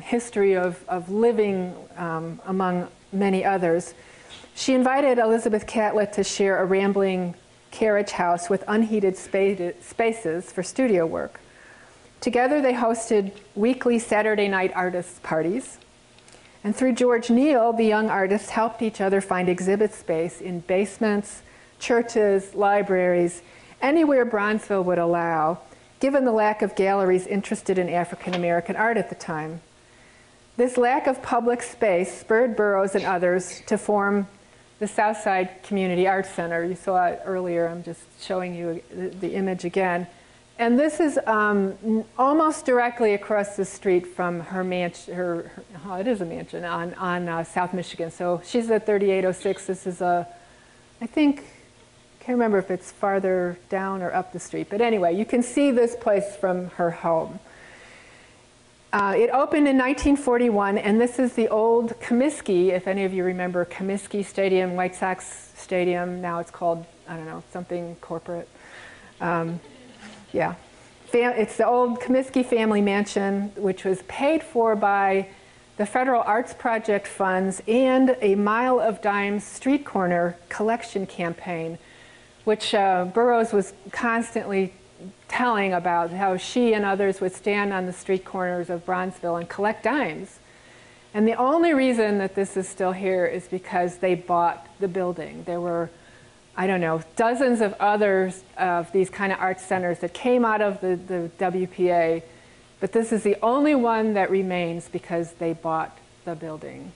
history of living among many others, she invited Elizabeth Catlett to share a rambling carriage house with unheated spaces for studio work. Together they hosted weekly Saturday night artists' parties. And through George Neal, the young artists helped each other find exhibit space in basements, churches, libraries, anywhere Bronzeville would allow, given the lack of galleries interested in African American art at the time. This lack of public space spurred Burroughs and others to form the Southside Community Arts Center. You saw it earlier. I'm just showing you the image again. And this is almost directly across the street from her mansion, it is a mansion on South Michigan. So she's at 3806. This is I can't remember if it's farther down or up the street. But anyway, you can see this place from her home. It opened in 1941, and this is the old Comiskey, if any of you remember Comiskey Stadium, White Sox Stadium. Now it's called, I don't know, something corporate. Yeah, it's the old Comiskey family mansion, which was paid for by the Federal Arts Project funds and a Mile of Dimes street corner collection campaign, which Burroughs was constantly telling about how she and others would stand on the street corners of Bronzeville and collect dimes. And the only reason that this is still here is because they bought the building. There were, I don't know, dozens of others of these kind of art centers that came out of the WPA, but this is the only one that remains because they bought the building.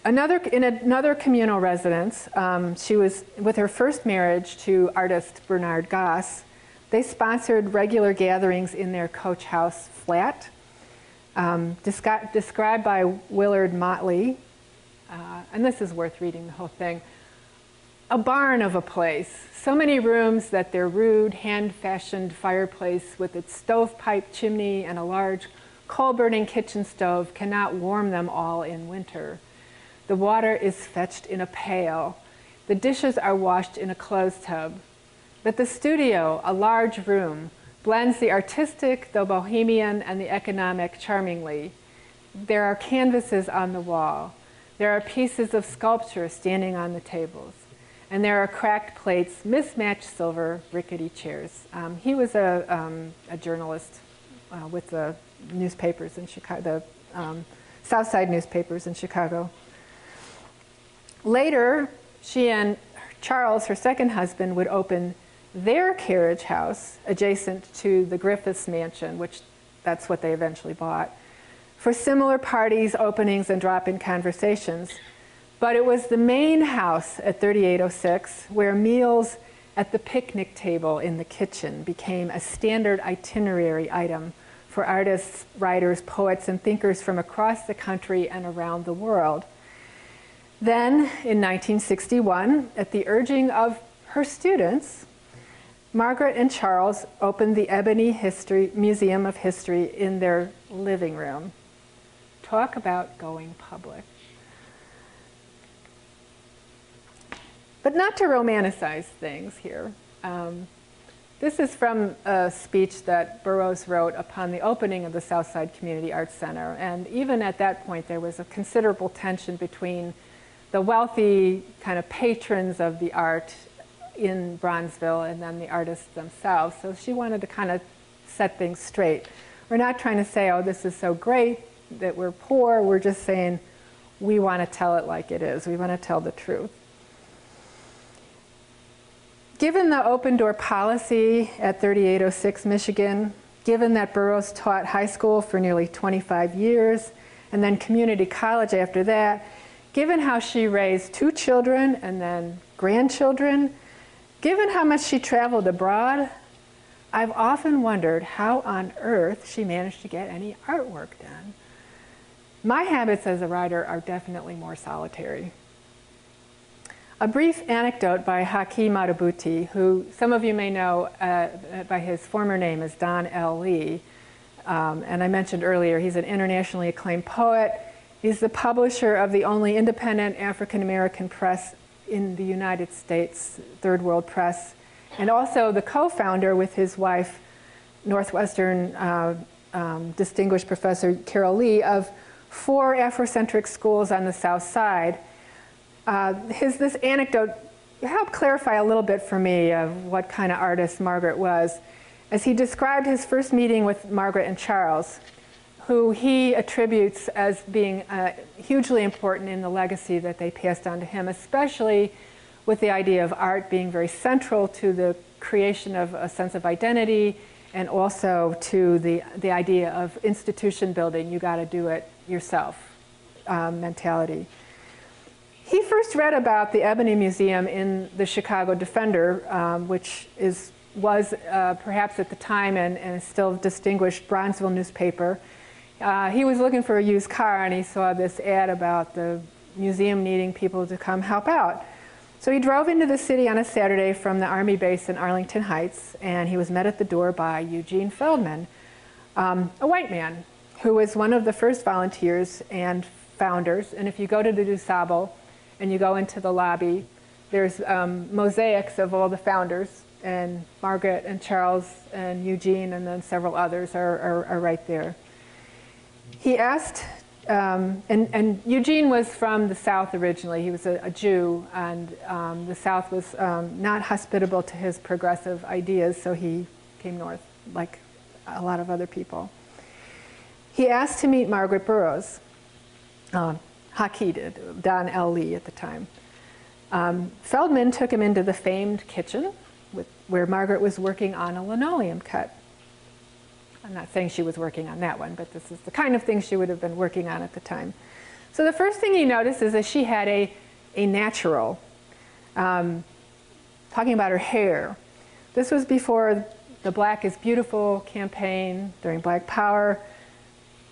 In another communal residence, she was with her first marriage to artist Bernard Goss. They sponsored regular gatherings in their coach house flat, described by Willard Motley. And this is worth reading the whole thing. A barn of a place, so many rooms that their rude, hand-fashioned fireplace with its stovepipe chimney and a large coal-burning kitchen stove cannot warm them all in winter. The water is fetched in a pail. The dishes are washed in a clothes tub. But the studio, a large room, blends the artistic, the bohemian, and the economic charmingly. There are canvases on the wall. There are pieces of sculpture standing on the tables. And there are cracked plates, mismatched silver, rickety chairs. He was a journalist with the newspapers in Chicago, the Southside newspapers in Chicago. Later, she and Charles, her second husband, would open their carriage house adjacent to the Griffiths mansion, which that's what they eventually bought, for similar parties, openings, and drop-in conversations. But it was the main house at 3806 where meals at the picnic table in the kitchen became a standard itinerary item for artists, writers, poets, and thinkers from across the country and around the world. Then, in 1961, at the urging of her students, Margaret and Charles opened the Ebony Museum of History in their living room. Talk about going public. But not to romanticize things here. This is from a speech that Burroughs wrote upon the opening of the Southside Community Arts Center. And even at that point, there was a considerable tension between the wealthy kind of patrons of the art in Bronzeville and then the artists themselves. So she wanted to kind of set things straight. We're not trying to say, oh, this is so great that we're poor. We're just saying we want to tell it like it is. We want to tell the truth. Given the open door policy at 3806 Michigan, given that Burroughs taught high school for nearly 25 years and then community college after that, given how she raised 2 children and then grandchildren, given how much she traveled abroad, I've often wondered how on earth she managed to get any artwork done. My habits as a writer are definitely more solitary. A brief anecdote by Haki Madhubuti, who some of you may know by his former name as Don L. Lee. And I mentioned earlier, he's an internationally acclaimed poet. He's the publisher of the only independent African-American press in the United States, Third World Press, and also the co-founder with his wife, Northwestern distinguished professor Carol Lee, of 4 Afrocentric schools on the South Side. This anecdote helped clarify a little bit for me of what kind of artist Margaret was, as he described his first meeting with Margaret and Charles, who he attributes as being hugely important in the legacy that they passed on to him, especially with the idea of art being very central to the creation of a sense of identity and also to the idea of institution building, you got to do it yourself mentality. He first read about the Ebony Museum in the Chicago Defender, which was perhaps at the time and still distinguished Bronzeville newspaper. He was looking for a used car and he saw this ad about the museum needing people to come help out. So he drove into the city on a Saturday from the Army base in Arlington Heights, and he was met at the door by Eugene Feldman, a white man who was one of the first volunteers and founders. And if you go to the DuSable and you go into the lobby, there's mosaics of all the founders, and Margaret and Charles and Eugene and then several others are right there. He asked, and Eugene was from the South originally. He was a Jew, and the South was not hospitable to his progressive ideas, so he came north like a lot of other people. He asked to meet Margaret Burroughs. Haki did, Don L. Lee at the time. Feldman took him into the famed kitchen where Margaret was working on a linoleum cut. I'm not saying she was working on that one, but this is the kind of thing she would have been working on at the time. So the first thing he noticed is that she had a natural, talking about her hair. This was before the Black is Beautiful campaign during Black Power.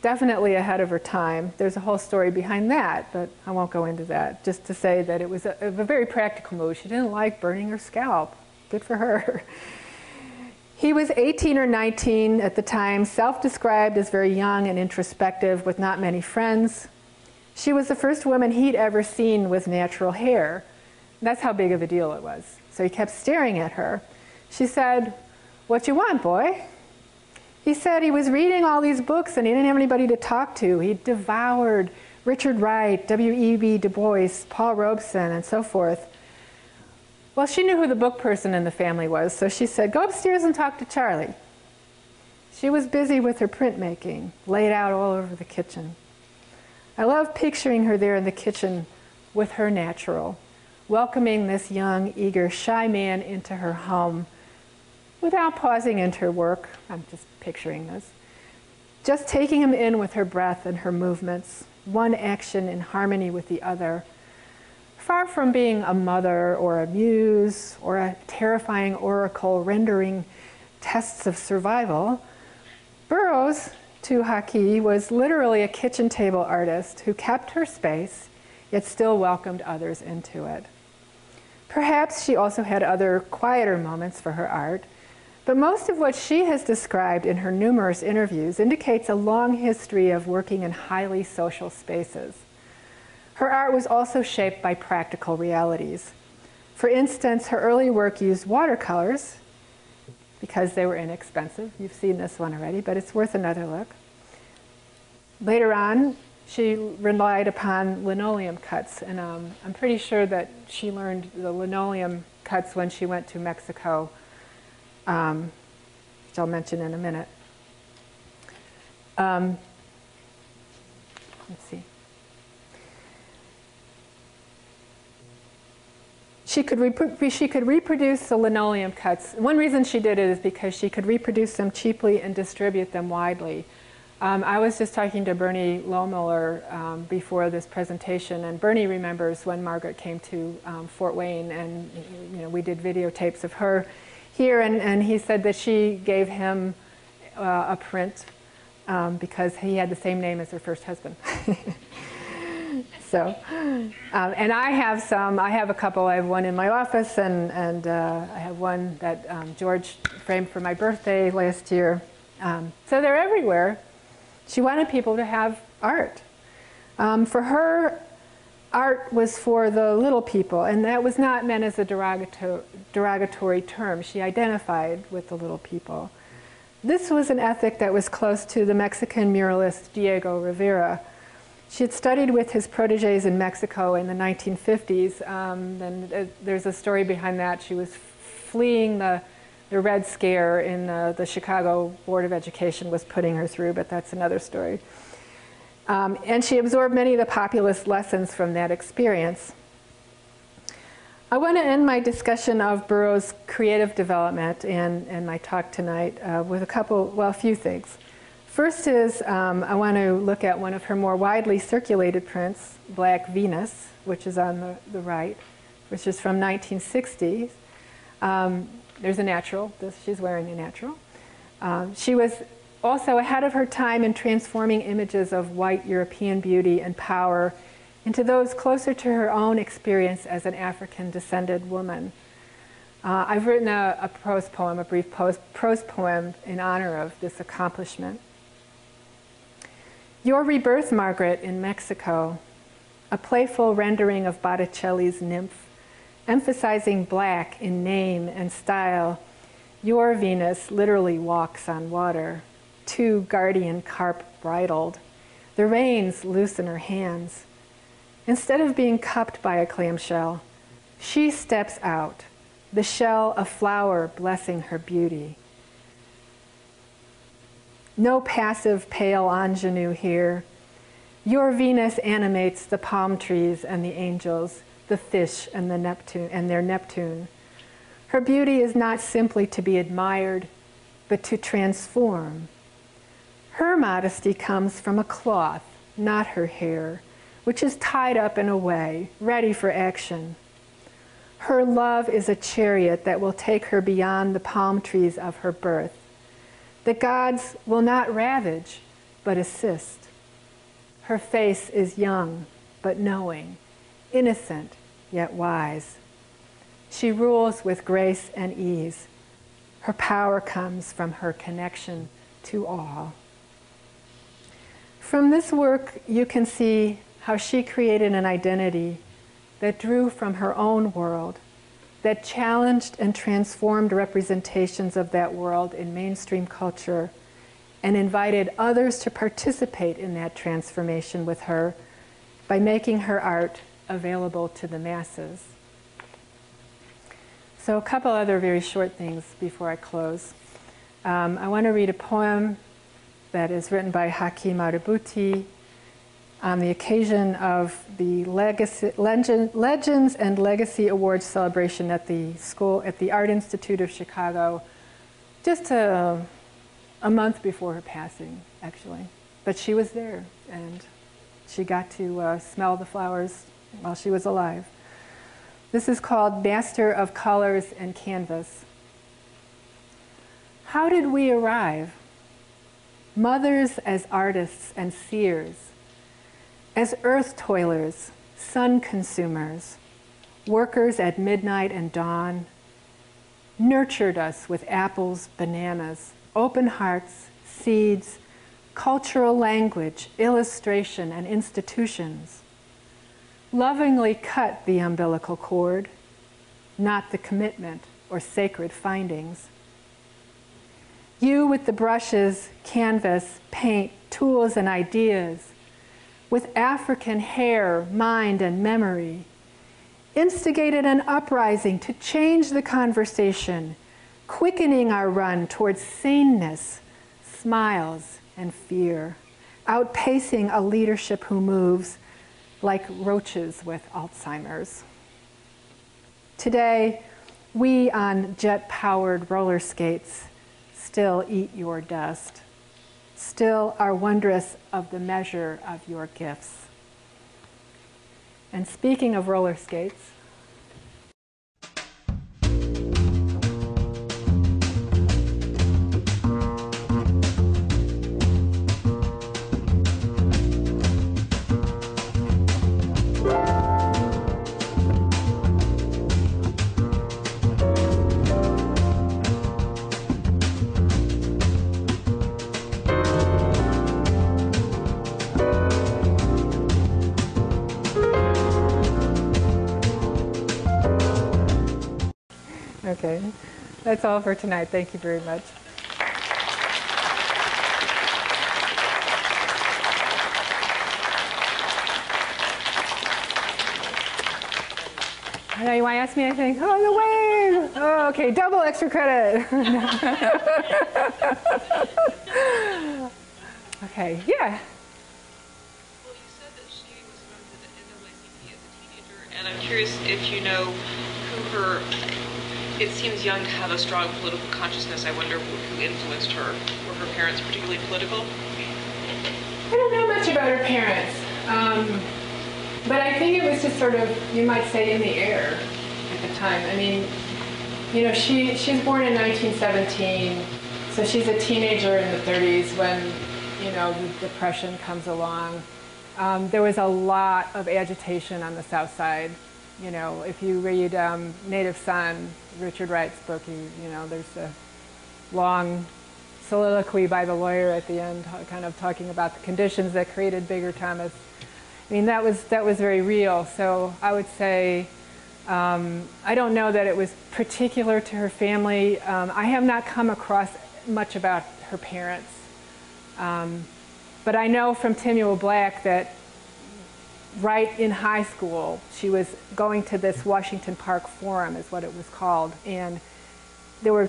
Definitely ahead of her time. There's a whole story behind that, but I won't go into that. Just to say that it was a very practical move. She didn't like burning her scalp. Good for her. He was 18 or 19 at the time, self-described as very young and introspective with not many friends. She was the first woman he'd ever seen with natural hair. That's how big of a deal it was. So he kept staring at her. She said, "What you want, boy?" He said he was reading all these books and he didn't have anybody to talk to. He devoured Richard Wright, W.E.B. Du Bois, Paul Robeson, and so forth. Well, she knew who the book person in the family was, so she said, "Go upstairs and talk to Charlie." She was busy with her printmaking, laid out all over the kitchen. I love picturing her there in the kitchen with her natural, welcoming this young, eager, shy man into her home without pausing into her work. I'm just picturing this. Just taking him in with her breath and her movements, one action in harmony with the other. far from being a mother or a muse or a terrifying oracle rendering tests of survival, Burroughs, to Haki, was literally a kitchen table artist who kept her space, yet still welcomed others into it. Perhaps she also had other quieter moments for her art, but most of what she has described in her numerous interviews indicates a long history of working in highly social spaces. Her art was also shaped by practical realities. For instance, her early work used watercolors because they were inexpensive. You've seen this one already, but it's worth another look. Later on, she relied upon linoleum cuts, and I'm pretty sure that she learned the linoleum cuts when she went to Mexico, which I'll mention in a minute. Let's see. She could reproduce the linoleum cuts. One reason she did it is because she could reproduce them cheaply and distribute them widely. I was just talking to Bernie Lohmiller before this presentation, and Bernie remembers when Margaret came to Fort Wayne, and we did videotapes of her here, and he said that she gave him a print because he had the same name as her first husband. So, and I have some. I have a couple. I have one in my office, and I have one that George framed for my birthday last year. So they're everywhere. She wanted people to have art. For her, art was for the little people, and that was not meant as a derogatory term. She identified with the little people. This was an ethic that was close to the Mexican muralist Diego Rivera. She had studied with his protégés in Mexico in the 1950s. And there's a story behind that. She was fleeing the Red Scare in the Chicago Board of Education was putting her through, but that's another story. And she absorbed many of the populist lessons from that experience. I want to end my discussion of Burroughs' creative development and my talk tonight with a few things. First is I want to look at one of her more widely circulated prints, Black Venus, which is on the right, which is from 1960. There's a natural. She's wearing a natural. She was also ahead of her time in transforming images of white European beauty and power into those closer to her own experience as an African-descended woman. I've written a prose poem, a brief prose poem in honor of this accomplishment. Your Rebirth, Margaret, in Mexico, a playful rendering of Botticelli's Nymph, emphasizing black in name and style. Your Venus literally walks on water, two guardian carp bridled. The reins loosen her hands. Instead of being cupped by a clamshell, she steps out, the shell a flower blessing her beauty. No passive pale ingenue here. Your Venus animates the palm trees and the angels, the fish and their Neptune. Her beauty is not simply to be admired, but to transform. Her modesty comes from a cloth, not her hair, which is tied up in a way, ready for action. Her love is a chariot that will take her beyond the palm trees of her birth. The gods will not ravage, but assist. Her face is young, but knowing, innocent, yet wise. She rules with grace and ease. Her power comes from her connection to all. From this work, you can see how she created an identity that drew from her own world, that challenged and transformed representations of that world in mainstream culture, and invited others to participate in that transformation with her by making her art available to the masses. So a couple other very short things before I close. I want to read a poem that is written by Hakeem Arabuti on the occasion of the Legends and Legacy Awards celebration at the Art Institute of Chicago, just a month before her passing, actually. But she was there, and she got to smell the flowers while she was alive. This is called Master of Colors and Canvas. How did we arrive? Mothers as artists and seers, as earth toilers, sun consumers, workers at midnight and dawn, nurtured us with apples, bananas, open hearts, seeds, cultural language, illustration, and institutions. Lovingly cut the umbilical cord, not the commitment or sacred findings. You with the brushes, canvas, paint, tools, and ideas, with African hair, mind, and memory, instigated an uprising to change the conversation, quickening our run towards saneness, smiles, and fear, outpacing a leadership who moves like roaches with Alzheimer's. Today, we on jet-powered roller skates still eat your dust, still are wondrous of the measure of your gifts. And speaking of roller skates, okay, that's all for tonight. Thank you very much. I know you want to ask me anything? Oh, the wave! Oh, okay, double extra credit. Okay, yeah. Well, you said that she was member of the NAACP as a teenager, and I'm curious if you know who her. It seems young to have a strong political consciousness. I wonder who influenced her. Were her parents particularly political? I don't know much about her parents, but I think it was just sort of, you might say, in the air at the time. I mean, you know, she's born in 1917, so she's a teenager in the 30s when, you know, the Depression comes along. There was a lot of agitation on the South Side. You know, if you read Native Son, Richard Wright's book, you know, there's a long soliloquy by the lawyer at the end, kind of talking about the conditions that created Bigger Thomas. I mean, that was very real. So I would say, I don't know that it was particular to her family. I have not come across much about her parents. But I know from Timuel Black that right in high school, she was going to this Washington Park Forum, is what it was called. And there were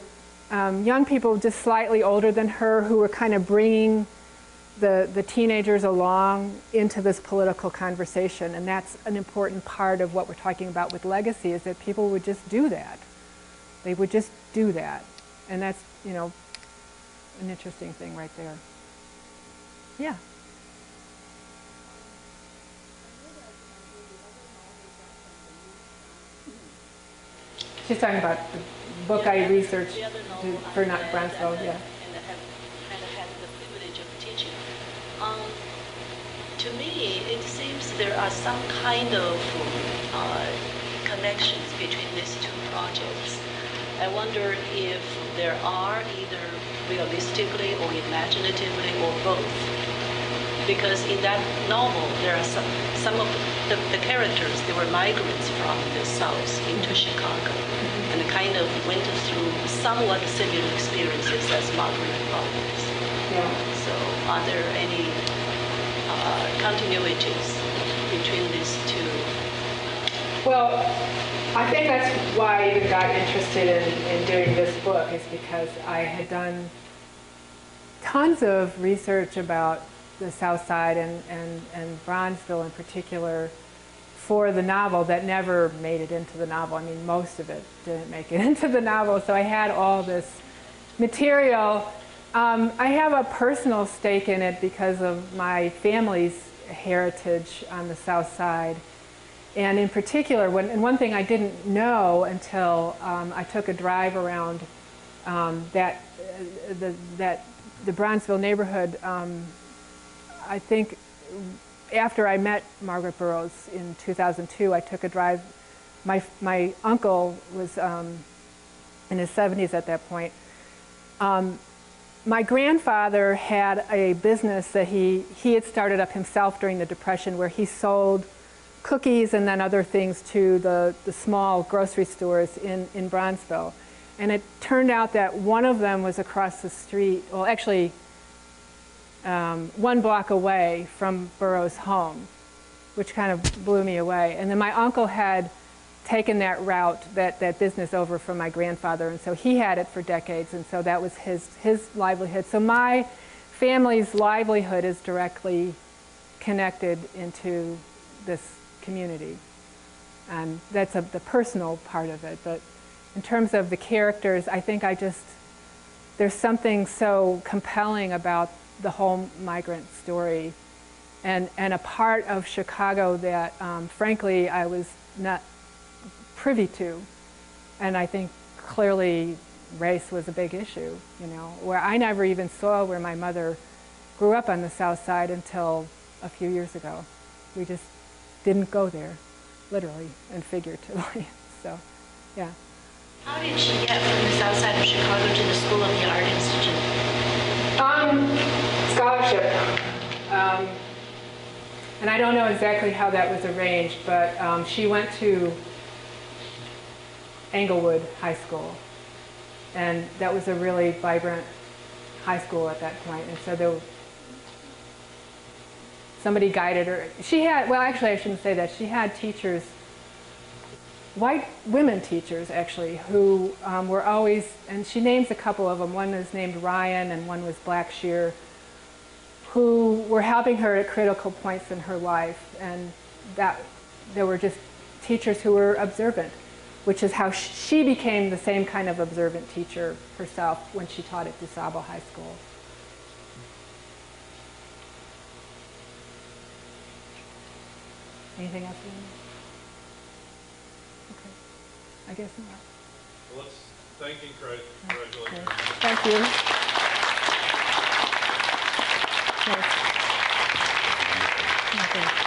young people just slightly older than her who were kind of bringing the teenagers along into this political conversation. And that's an important part of what we're talking about with legacy, is that people would just do that. They would just do that. And that's, you know, an interesting thing right there. Yeah. She's talking about the book I researched for Brownsville, yeah. And I have kind of had the privilege of teaching. To me, it seems there are some kind of connections between these two projects. I wonder if there are either realistically or imaginatively or both. Because in that novel, there are some of the characters, they were migrants from the South into Chicago, and kind of went through somewhat similar experiences as Margaret Robbins. Yeah. So are there any continuities between these two? Well, I think that's why I even got interested in doing this book, is because I had done tons of research about the South Side and Bronzeville in particular for the novel that never made it into the novel. I mean, most of it didn't make it into the novel, so I had all this material. I have a personal stake in it because of my family's heritage on the South Side. And in particular, and one thing I didn't know until I took a drive around the Bronzeville neighborhood, I think after I met Margaret Burroughs in 2002, I took a drive. My uncle was in his 70s at that point. My grandfather had a business that he had started up himself during the Depression, where he sold cookies and then other things to the small grocery stores in Bronzeville. And it turned out that one of them was across the street, well, actually 1 block away from Burroughs' home, which kind of blew me away. And then my uncle had taken that route, that business over from my grandfather, and so he had it for decades, and so that was his livelihood. So my family's livelihood is directly connected into this community. And that's the personal part of it. But in terms of the characters, I think there's something so compelling about the whole migrant story, and a part of Chicago that, frankly, I was not privy to. And I think clearly race was a big issue, you know, where I never even saw where my mother grew up on the South Side until a few years ago. We just didn't go there, literally and figuratively. So, yeah. How did she get from the south side of Chicago to the School of the Art Institute? Scholarship. And I don't know exactly how that was arranged, but she went to Englewood High School, and that was a really vibrant high school at that point. And so somebody guided her. She had, well, actually I shouldn't say that, she had teachers, white women teachers actually, who were always, and she names a couple of them, one was named Ryan and one was Blackshear, who were helping her at critical points in her life, and that there were just teachers who were observant, which is how she became the same kind of observant teacher herself when she taught at DuSable High School. Anything else you want to know? Okay. I guess not. Well, let's thank and congratulate her. Thank you. Yes. Okay.